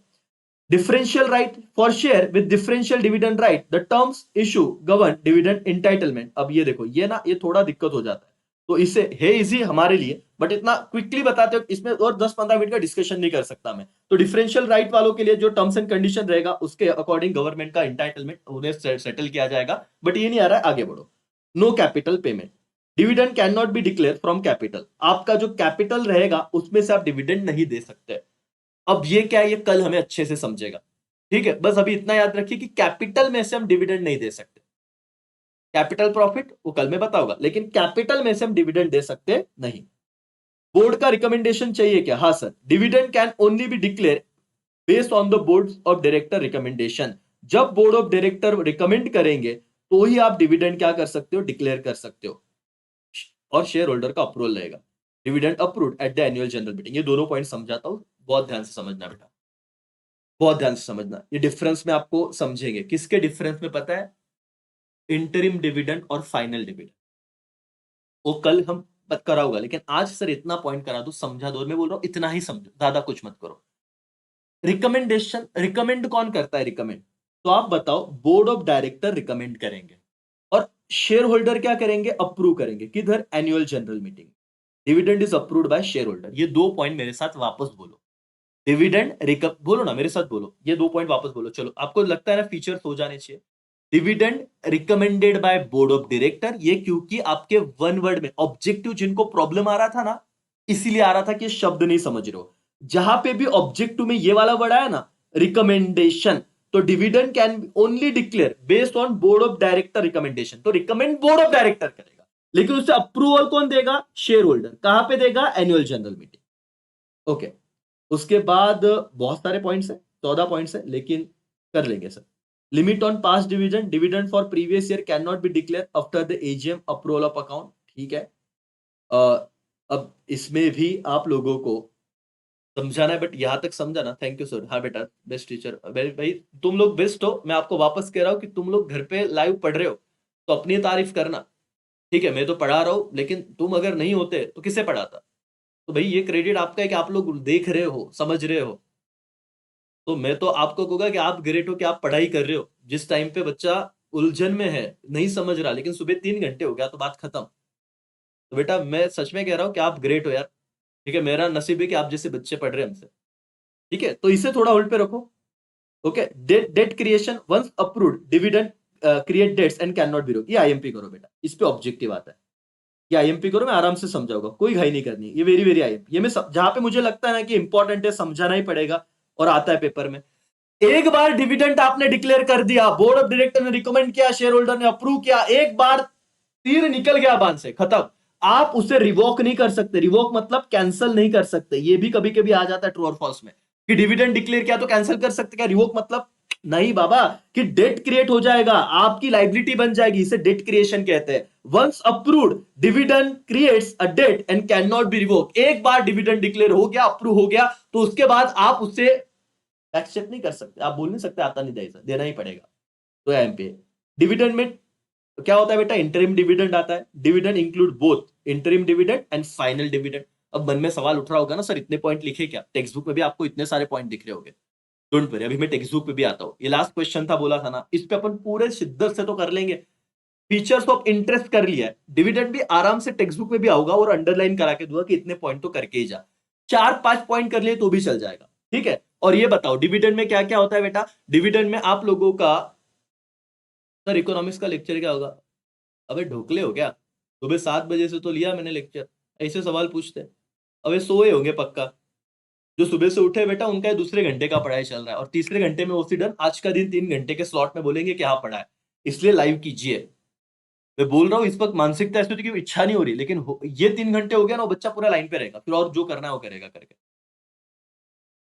Differential right for share with differential dividend right, the terms issue govern dividend entitlement. अब ये देखो, ये ना, ये थोड़ा दिक्कत हो जाता है, तो इसे है इजी हमारे लिए, बट इतना क्विकली बताते हो, इसमें और 10-15 मिनट का डिस्कशन नहीं कर सकता मैं। तो डिफरेंशियल राइट वालों के लिए जो टर्म्स एंड कंडीशन रहेगा, उसके अकॉर्डिंग गवर्नमेंट का एंटाइटलमेंट उन्हें सेटल किया जाएगा, बट ये नहीं आ रहा है, आगे बढ़ो। No capital payment, dividend can not be declare from capital. आपका जो कैपिटल रहेगा उसमें से आप डिविडेंड नहीं दे सकते। अब ये क्या है, ये कल हमें अच्छे से समझेगा। ठीक है, बस अभी इतना याद रखिए कि कैपिटल में से हम डिविडेंड नहीं दे सकते। कैपिटल प्रॉफिट वो कल में बताऊंगा, लेकिन कैपिटल में से हम डिविडेंड दे सकते नहीं। बोर्ड का रिकमेंडेशन चाहिए क्या? हाँ sir, dividend can only be declare based on the board of director recommendation. जब बोर्ड ऑफ डायरेक्टर रिकमेंड करेंगे तो ही आप डिविडेंड क्या कर सकते हो? डिक्लेयर कर सकते हो, और शेयर होल्डर का अप्रूवल रहेगा। Dividend approved at the annual general meeting. ये दोनों पॉइंट समझाता हूं, बहुत ध्यान से समझना बेटा, बहुत ध्यान से समझना। ये डिफरेंस में आपको समझेंगे, किसके डिफरेंस में पता है? इंटरिम डिविडेंड और फाइनल डिविडेंड। वो कल हम मत करा होगा, लेकिन आज सर इतना पॉइंट करा दो, समझा दो। मैं बोल रहा हूं इतना ही समझो, ज्यादा कुछ मत करो। रिकमेंडेशन, रिकमेंड कौन करता है? रिकमेंड तो आप बताओ, बोर्ड ऑफ डायरेक्टर रिकमेंड करेंगे, और शेयर होल्डर क्या करेंगे? अप्रूव करेंगे। किधर? Annual general meeting. Dividend is approved by share holder. ये 2 पॉइंट मेरे साथ वापस बोलो। डिविडेंड बोलो ना, मेरे साथ बोलो, ये 2 पॉइंट वापस बोलो। चलो, आपको लगता है ना फीचर्स हो जाने चाहिए। Dividend recommended by board of director, ये क्योंकि आपके वन वर्ड में ऑब्जेक्टिव जिनको प्रॉब्लम आ रहा था ना, इसीलिए आ रहा था कि शब्द नहीं समझ रहे हो। जहां पे भी ऑब्जेक्टिव में ये वाला वर्ड आया ना, रिकमेंडेशन, तो dividend can only declare based on board of director recommendation. तो रिकमेंड बोर्ड ऑफ डायरेक्टर करेगा, लेकिन उसे अप्रूवल कौन देगा? Share holder. कहां पे देगा? Annual general meeting. ओके, उसके बाद बहुत सारे पॉइंट्स हैं, 14 पॉइंट्स हैं, लेकिन कर लेंगे sir. Limit on pass dividend, dividend for previous year can not be declare after the AGM approval of account. ठीक है। अब इसमें भी आप लोगों को समझाना है, बट यहां तक समझा ना? Thank you sir. हाँ बेटा, बेस्ट टीचर भाई, तुम लोग बेस्ट हो। मैं आपको वापस कह रहा हूं कि तुम लोग घर पे लाइव पढ़ रहे हो तो अपनी तारीफ करना। ठीक है, मैं तो पढ़ा रहा हूं, लेकिन तुम अगर नहीं होते तो किसे पढ़ाता? तो भाई ये क्रेडिट आपका है कि आप लोग देख रहे हो, समझ रहे हो। तो मैं तो आपको कहूंगा कि आप ग्रेट हो कि आप पढ़ाई कर रहे हो। जिस टाइम पे बच्चा उलझन में है, नहीं समझ रहा, लेकिन सुबह 3 घंटे हो गया तो बात खत्म। तो बेटा मैं सच में कह रहा हूँ कि आप ग्रेट हो यार। ठीक है, मेरा नसीब है कि आप जैसे बच्चे पढ़ रहे हैं हमसे। ठीक है, तो इसे थोड़ा होल्ड पे रखो। Okay, debt creation once approved dividend create debts and can not be revoke. ये आईएमपी करो बेटा, इस पे ऑब्जेक्टिव आता है। ये आईएमपी करो, मैं आराम से समझाऊंगा, कोई घाई नहीं करनी। ये वेरी वेरी आईएमपी, ये मैं जहां पे मुझे लगता है ना कि इंपॉर्टेंट है, समझाना ही पड़ेगा और आता है पेपर में। एक बार डिविडेंड आपने डिक्लेयर कर दिया, बोर्ड ऑफ डायरेक्टर ने रिकमेंड किया, शेयर होल्डर ने अप्रूव किया, एक बार तीर निकल गया बांध से, खत्म। आप उसे रिवोक नहीं कर सकते। रिवोक मतलब कैंसिल नहीं कर सकते। ये भी कभी कभी आ जाता है ट्रू और फॉल्स में कि डिविडेंड डिक्लेयर किया तो कैंसिल कर सकते, क्या रिवोक मतलब नहीं बाबा, कि डेट क्रिएट हो जाएगा, आपकी लाइबिलिटी बन जाएगी, इसे डेट क्रिएशन कहते हैं। Once approved dividend creates a debt and can not be revoke. एक बार डिविडेंड डिक्लेयर हो गया, अप्रूव हो गया, तो उसके बाद आप उससे एक्सेप्ट नहीं कर सकते, आप बोल नहीं सकते आता नहीं देगा, देना ही पड़ेगा। तो एमपी डिविडेंड में क्या होता है बेटा, इंटरिम डिविडेंड आता है। Dividend include both interim dividend and final dividend. अब मन में सवाल उठ रहा होगा ना, सर इतने पॉइंट लिखे क्या? टेक्स्ट बुक में भी आपको इतने सारे पॉइंट दिख रहे होंगे। डोंट वरी, अभी मैं टेक्स्ट बुक पे भी आता हूँ। ये लास्ट क्वेश्चन था, बोला था ना, इस पे अपन पूरे शिद्दत से तो कर लेंगे। फीचर्स ऑफ इंटरेस्ट कर लिया है, डिविडेंड भी आराम से टेक्स्ट बुक में भी आऊंगा और अंडरलाइन करा के दूंगा कि इतने पॉइंट तो करके ही जा। 4-5 पॉइंट कर लिए तो भी चल जाएगा, ठीक है। और ये बताओ डिविडेंड में क्या क्या होता है बेटा? डिविडेंड में आप लोगों का, सर इकोनॉमिक्स का लेक्चर क्या होगा? अबे ढोकले हो क्या? सुबह 7 बजे से तो लिया मैंने लेक्चर, ऐसे सवाल पूछते। अबे सोए होंगे पक्का। जो सुबह से उठे बेटा, उनका ये दूसरे घंटे का पढ़ाई चल रहा है, और तीसरे घंटे में ओसी डन। आज का दिन 3 घंटे के स्लॉट में बोलेंगे कि हाँ पढ़ा है, इसलिए लाइव कीजिए। मैं बोल रहा हूँ इस वक्त मानसिकता ऐसी होती है कि इच्छा नहीं हो रही, लेकिन ये 3 घंटे हो गया ना, वो बच्चा पूरा लाइन पे रहेगा, फिर और जो करना है वो करेगा करके।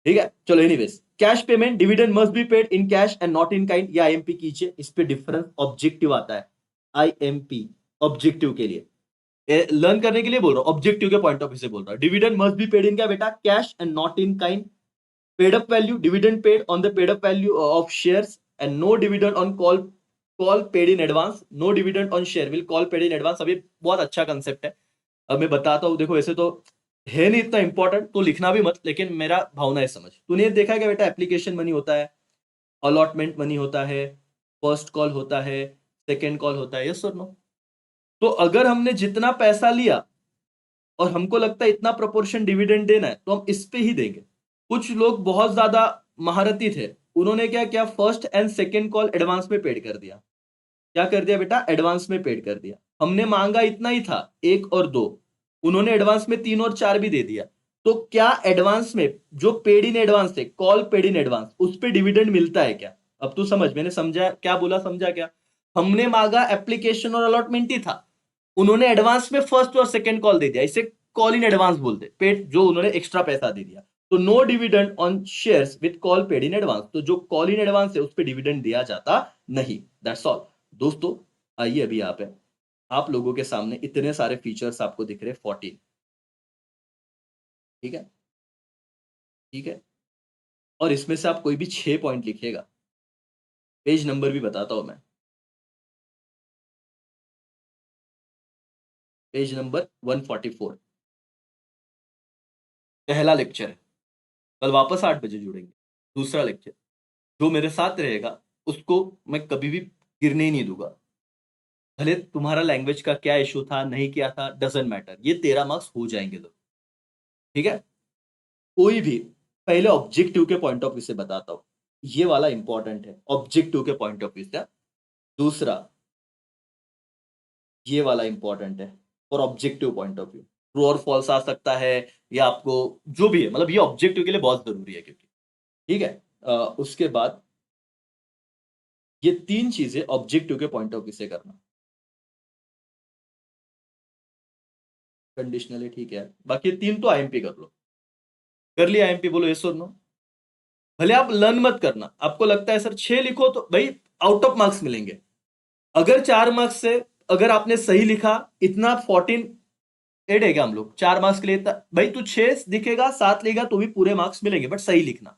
ठीक है, चलो anyways, cash payment dividend must be paid in cash and not in kind, या आईएमपी कीजिए। इस पे डिफरेंस ऑब्जेक्टिव आता है, आईएमपी ऑब्जेक्टिव के लिए, लर्न करने के लिए बोल रहा हूँ, ऑब्जेक्टिव के पॉइंट ऑफ व्यू से बोल रहा हूँ। Dividend must be paid in क्या बेटा? Cash and not in kind. Paid up value, dividend paid on the paid up value of shares, and no dividend on call paid in advance. No dividend on share will call paid in advance. अभी बहुत अच्छा concept है, अब मैं बताता हूँ। देखो ऐसे तो है नहीं इतना इंपॉर्टेंट, तो लिखना भी मत, लेकिन मेरा भावना है समझ। तूने ये देखा है क्या बेटा, एप्लीकेशन मनी होता है, अलॉटमेंट मनी होता है, फर्स्ट कॉल होता है, सेकेंड कॉल होता है, यस और नो? तो अगर हमने जितना पैसा लिया और हमको लगता है इतना प्रोपोर्शन डिविडेंड देना है, तो हम इस पे ही देंगे। कुछ लोग बहुत ज्यादा महारथी थे, उन्होंने क्या किया, first and second call advance में पेड कर दिया। क्या कर दिया बेटा? एडवांस में पेड कर दिया। हमने मांगा इतना ही था, 1 और 2, उन्होंने एडवांस में 3 और 4 भी दे दिया। तो क्या एडवांस में जो पेड इन एडवांस थे, कॉल पेड इन एडवांस, उस पे डिविडेंड मिलता है क्या? अब तू समझ, मैंने समझा क्या बोला, समझा क्या? हमने मांगा एप्लीकेशन और अलॉटमेंट ही था, उन्होंने एडवांस में फर्स्ट और सेकंड कॉल दे दिया, इसे कॉल इन एडवांस बोलते, पेड जो उन्होंने एक्स्ट्रा पैसा दे दिया। तो no dividend on shares with call paid in advance, तो जो कॉल इन एडवांस है उस पे डिविडेंड दिया जाता नहीं। दैट्स ऑल दोस्तों। आइए अभी यहाँ पे आप लोगों के सामने इतने सारे फीचर्स आपको दिख रहे हैं, 14, ठीक है, ठीक है। और इसमें से आप कोई भी 6 पॉइंट लिखिएगा, पेज नंबर भी बताता हूं मैं। पेज नंबर 144, पहला लेक्चर है। कल वापस 8 बजे जुड़ेंगे, दूसरा लेक्चर। जो मेरे साथ रहेगा उसको मैं कभी भी गिरने ही नहीं दूंगा, भले तुम्हारा लैंग्वेज का क्या इशू था, नहीं किया था, डजेंट मैटर, ये 13 मार्क्स हो जाएंगे लोग, ठीक है। कोई भी, पहले ऑब्जेक्टिव के पॉइंट ऑफ व्यू से बताता हूं, ये वाला इंपॉर्टेंट है ऑब्जेक्टिव के पॉइंट ऑफ व्यू से। दूसरा, ये वाला इंपॉर्टेंट है और objective point of view, true और फॉल्स आ सकता है, या आपको जो भी है, मतलब ये ऑब्जेक्टिव के लिए बहुत जरूरी है, क्योंकि ठीक है। उसके बाद ये 3 चीजें ऑब्जेक्टिव के पॉइंट ऑफ व्यू से करना। कंडीशनली ठीक है, बाकी 3 तो आईएमपी कर लो। कर लिया आईएमपी, बोलो यस और नो। भले आप लर्न मत करना, आपको लगता है सर 6 लिखो तो भाई आउट ऑफ मार्क्स मिलेंगे। अगर 4 मार्क्स से, अगर आपने सही लिखा, इतना 14 एड है क्या हम लोग 4 मार्क्स के लिए? भाई तू 6 दिखेगा, 7 लेगा तो भी पूरे मार्क्स मिलेंगे, बट सही लिखना।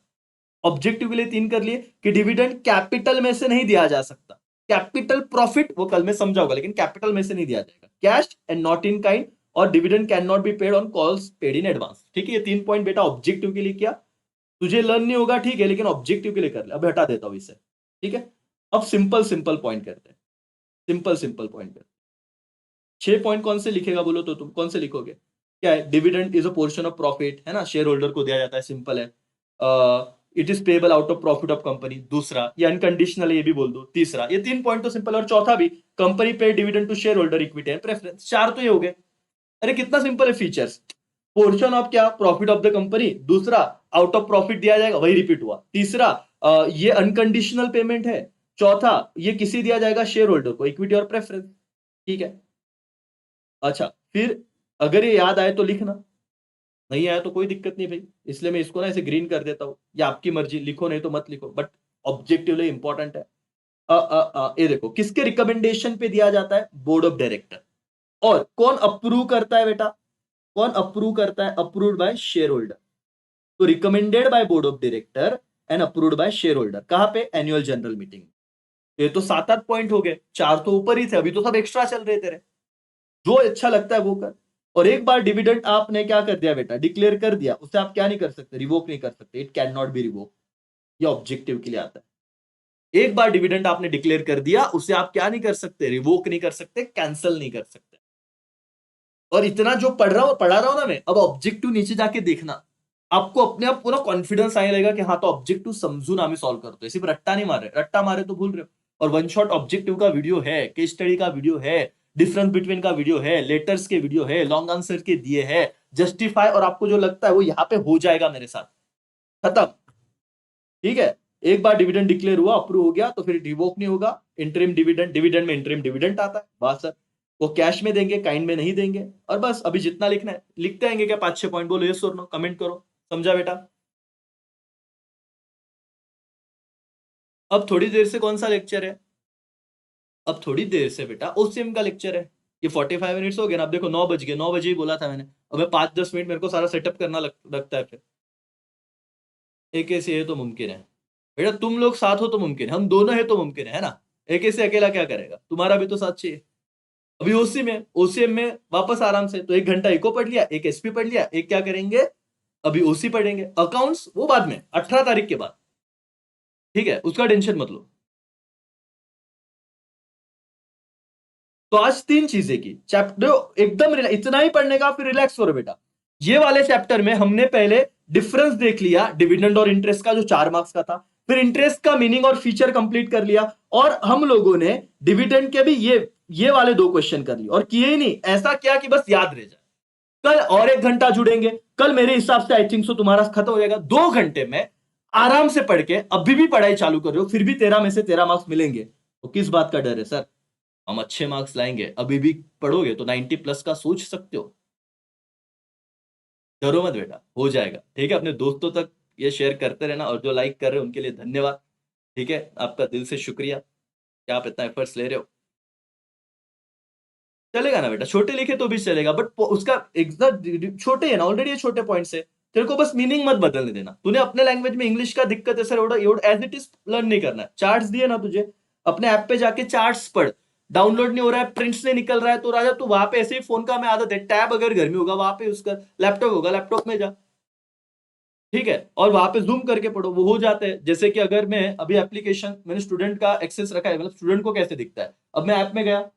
ऑब्जेक्टिव के लिए 3 कर लिए कि डिविडेंड कैपिटल में से नहीं दिया जा सकता, कैपिटल प्रॉफिट वो कल में समझाऊंगा, लेकिन कैपिटल में से नहीं दिया जाएगा, cash and not in kind, और dividend can not be paid on calls paid in advance. ठीक है, ये 3 पॉइंट बेटा ऑब्जेक्टिव के लिए किया। तुझे लर्न नहीं होगा ठीक है, लेकिन ऑब्जेक्टिव के लिए कर ले। अब हटा देता हूं इसे, ठीक है। अब सिंपल सिंपल पॉइंट करते हैं, सिंपल सिंपल पॉइंट करते हैं। 6 पॉइंट कौन से लिखेगा बोलो तो, तुम कौन से लिखोगे? क्या है? Dividend is a portion of profit, है ना, शेयर होल्डर को दिया जाता है, सिंपल है। It is payable out of profit of company, दूसरा। ये अनकंडीशनल है, ये भी बोल दो, तीसरा। ये 3 पॉइंट तो सिंपल, और चौथा भी, company pay dividend to share holder equity and preference. 4 तो ये हो गए। अरे कितना सिंपल है फीचर्स। पोर्शन ऑफ क्या? Profit of the company. दूसरा, आउट ऑफ प्रॉफिट दिया जाएगा, वही रिपीट हुआ। तीसरा, ये अनकंडीशनल पेमेंट है। चौथा, ये किसी दिया जाएगा? शेयर होल्डर को, इक्विटी और प्रेफरेंस, ठीक है। अच्छा, फिर अगर ये याद आए तो लिखना, नहीं आया तो कोई दिक्कत नहीं भाई, इसलिए मैं इसको ना ऐसे ग्रीन कर देता हूं, या आपकी मर्जी, लिखो नहीं तो मत लिखो, बट ऑब्जेक्टिवली इंपॉर्टेंट है। ये देखो किसके रिकमेंडेशन पे दिया जाता है, बोर्ड ऑफ डायरेक्टर। और कौन अप्रूव करता है बेटा, कौन अप्रूव करता है, अप्रूव्ड बाय शेयर होल्डर। तो recommended by board of director and approved by share holder, कहां पे, एनुअल जनरल मीटिंग। ये तो 7-8 पॉइंट हो गए, 4 तो ऊपर ही थे, अभी तो सब एक्स्ट्रा चल रहे तेरे। जो अच्छा लगता है वो कर। और एक बार डिविडेंड आपने क्या कर दिया बेटा, डिक्लेयर कर दिया, उसे आप क्या नहीं कर सकते, रिवोक नहीं कर सकते, it can not be revoke. ये ऑब्जेक्टिव के लिए आता है। एक बार डिविडेंड आपने डिक्लेयर कर दिया, उसे आप क्या नहीं कर सकते, रिवोक नहीं कर सकते, कैंसिल नहीं कर सकते। और इतना जो पढ़ा रहा हूं ना मैं, अब ऑब्जेक्टिव नीचे जाके देखना, आपको अपने आप पूरा कॉन्फिडेंस आने लगेगा कि हाँ तो ऑब्जेक्टिव समझू ना, मैं सॉल्व करते, सिर्फ रट्टा नहीं मारे, रट्टा मारे तो भूल रहे हो। और वन शॉट ऑब्जेक्टिव का वीडियो है, केस स्टडी का वीडियो है, डिफरेंस बिटवीन का वीडियो है, लेटर्स के वीडियो है, लॉन्ग आंसर के दिए है, जस्टिफाई, और आपको जो लगता है वो यहाँ पे हो जाएगा मेरे साथ, खत्म। ठीक है, एक बार डिविडेंड डिक्लेयर हुआ, अप्रूव हो गया, तो फिर रिवोक नहीं होगा। इंटरिम डिविडेंड, डिविडेंड में इंटरिम डिविडेंड आता है, बस सर। वो कैश में देंगे, काइंड में नहीं देंगे। और बस अभी जितना लिखना है लिखते आएंगे क्या, 5-6 पॉइंट, बोलो यस और नो, कमेंट करो। समझा बेटा। अब थोड़ी देर से कौन सा लेक्चर है, अब थोड़ी देर से बेटा ओसीएम का लेक्चर है। ये 45 मिनट्स हो गए ना, अब देखो 9 बज गए, 9 बजे ही बोला था मैंने। अब 5-10 मिनट मेरे को सारा सेटअप करना लगता है फिर। एक ऐसे है तो मुमकिन है बेटा, तुम लोग साथ हो तो मुमकिन है, हम दोनों है तो मुमकिन है ना। एक ऐसे अकेला क्या करेगा, तुम्हारा भी तो साथ चाहिए। अभी ओसी में, ओसीएम में वापस आराम से, तो 1 घंटा इको पढ़ लिया, एक एसपी पढ़ लिया, एक क्या करेंगे, अभी ओसी पढ़ेंगे, अकाउंट्स वो बाद में 18 तारीख के बाद। ठीक है, उसका टेंशन मत लो। तो आज 3 चीजें की, चैप्टर एकदम इतना ही पढ़ने का, फिर रिलैक्स करो बेटा। ये वाले चैप्टर में हमने पहले डिफरेंस देख लिया डिविडेंड और इंटरेस्ट का, जो 4 मार्क्स का था। फिर इंटरेस्ट का मीनिंग और फीचर कंप्लीट कर लिया। और हम लोगों ने डिविडेंड के भी ये वाले 2 क्वेश्चन कर लिए, और किए ही नहीं, ऐसा क्या कि बस याद रह जाए। कल और 1 घंटा जुड़ेंगे, कल मेरे हिसाब से आई थिंक सो तुम्हारा खत्म हो जाएगा। 2 घंटे में आराम से पढ़ के अभी भी पढ़ाई चालू कर रहे हो, फिर भी 13 में से 13 मार्क्स मिलेंगे, तो किस बात का डर है सर। हम अच्छे मार्क्स लाएंगे, अभी भी पढ़ोगे तो 90 प्लस का सोच सकते हो। डरो मत बेटा, हो जाएगा। ठीक है, अपने दोस्तों तक ये शेयर करते रहना, और जो लाइक कर रहे हैं उनके लिए धन्यवाद। ठीक है, आपका दिल से शुक्रिया कि आप इतना एफर्ट्स ले रहे हो। चलेगा ना बेटा, छोटे लिखे तो भी चलेगा, बट उसका एग्जैक्ट छोटे है ना, ऑलरेडी ये छोटे पॉइंट्स है। तेरे को बस मीनिंग मत बदलने देना। तूने अपने लैंग्वेज में इंग्लिश का दिक्कत है sir, as it is learn नहीं करना है। चार्ट्स दिए ना तुझे, अपने ऐप पे जाके चार्ट्स पढ़। डाउनलोड नहीं हो रहा है, प्रिंट्स नहीं निकल रहा है, तो राजा तू वहां पे, ऐसे ही फोन का मैं आदत है, टैब अगर घर में होगा वहां पे यूज कर, लैपटॉप होगा लैपटॉप में जा। ठीक है, और वहां पे जूम करके पढ़ो, वो हो जाते हैं। जैसे कि अगर मैं अभी एप्लीकेशन, मैंने स्टूडेंट का एक्सेस रखा है, मतलब स्टूडेंट को कैसे दिखता है, अब मैं ऐप में गया,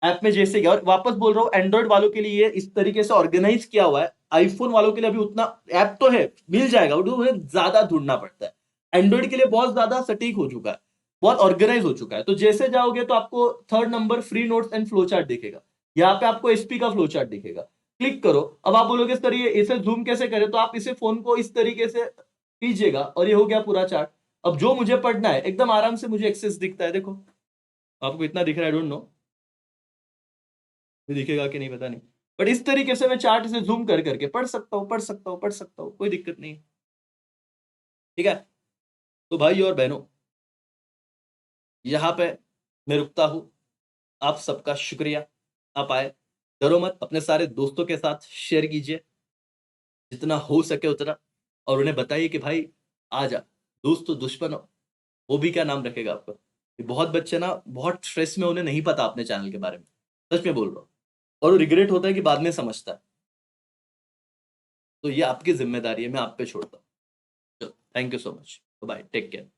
ऐप में जैसे गया, और वापस बोल रहा हूँ, एंड्रॉइड वालों के लिए इस तरीके से ऑर्गेनाइज किया हुआ है, आईफोन वालों के लिए अभी उतना ऐप तो है, मिल जाएगा, उन्हें ज्यादा ढूंढना पड़ता है। एंड्रॉइड के लिए बहुत ज्यादा सटीक हो चुका है, बहुत ऑर्गेनाइज हो चुका है। तो जैसे जाओगे तो आपको 3rd number free notes and flow chart दिखेगा, यहाँ पे आपको एसपी का फ्लो चार्ट दिखेगा, क्लिक करो। अब आप बोलोगे सर ये इसे जूम कैसे करें, तो आप इसे फोन को इस तरीके से कीजिएगा, और ये हो गया पूरा चार्ट। अब जो मुझे पढ़ना है एकदम आराम से मुझे एक्सेस दिखता है, देखो आपको इतना दिख रहा है, डोंट नो दिखेगा कि नहीं पता नहीं, बट इस तरीके से मैं चार्ट से जूम कर करके पढ़ सकता हूँ, पढ़ सकता हूँ, पढ़ सकता हूँ, कोई दिक्कत नहीं। ठीक है, तो भाई और बहनों, यहाँ पे मैं रुकता हूँ। आप सबका शुक्रिया, आप आए। डरो मत, अपने सारे दोस्तों के साथ शेयर कीजिए जितना हो सके उतना, और उन्हें बताइए कि भाई आ जा, दोस्त तो दुश्मन हो, वो भी क्या नाम रखेगा आपका। ये बहुत बच्चे ना बहुत स्ट्रेस में, उन्हें नहीं पता अपने चैनल के बारे में, सच में बोल रहा हूँ, और वो रिग्रेट होता है कि बाद में समझता है। तो ये आपकी जिम्मेदारी है, मैं आप पे छोड़ता हूँ। Thank you so much, bye, take care.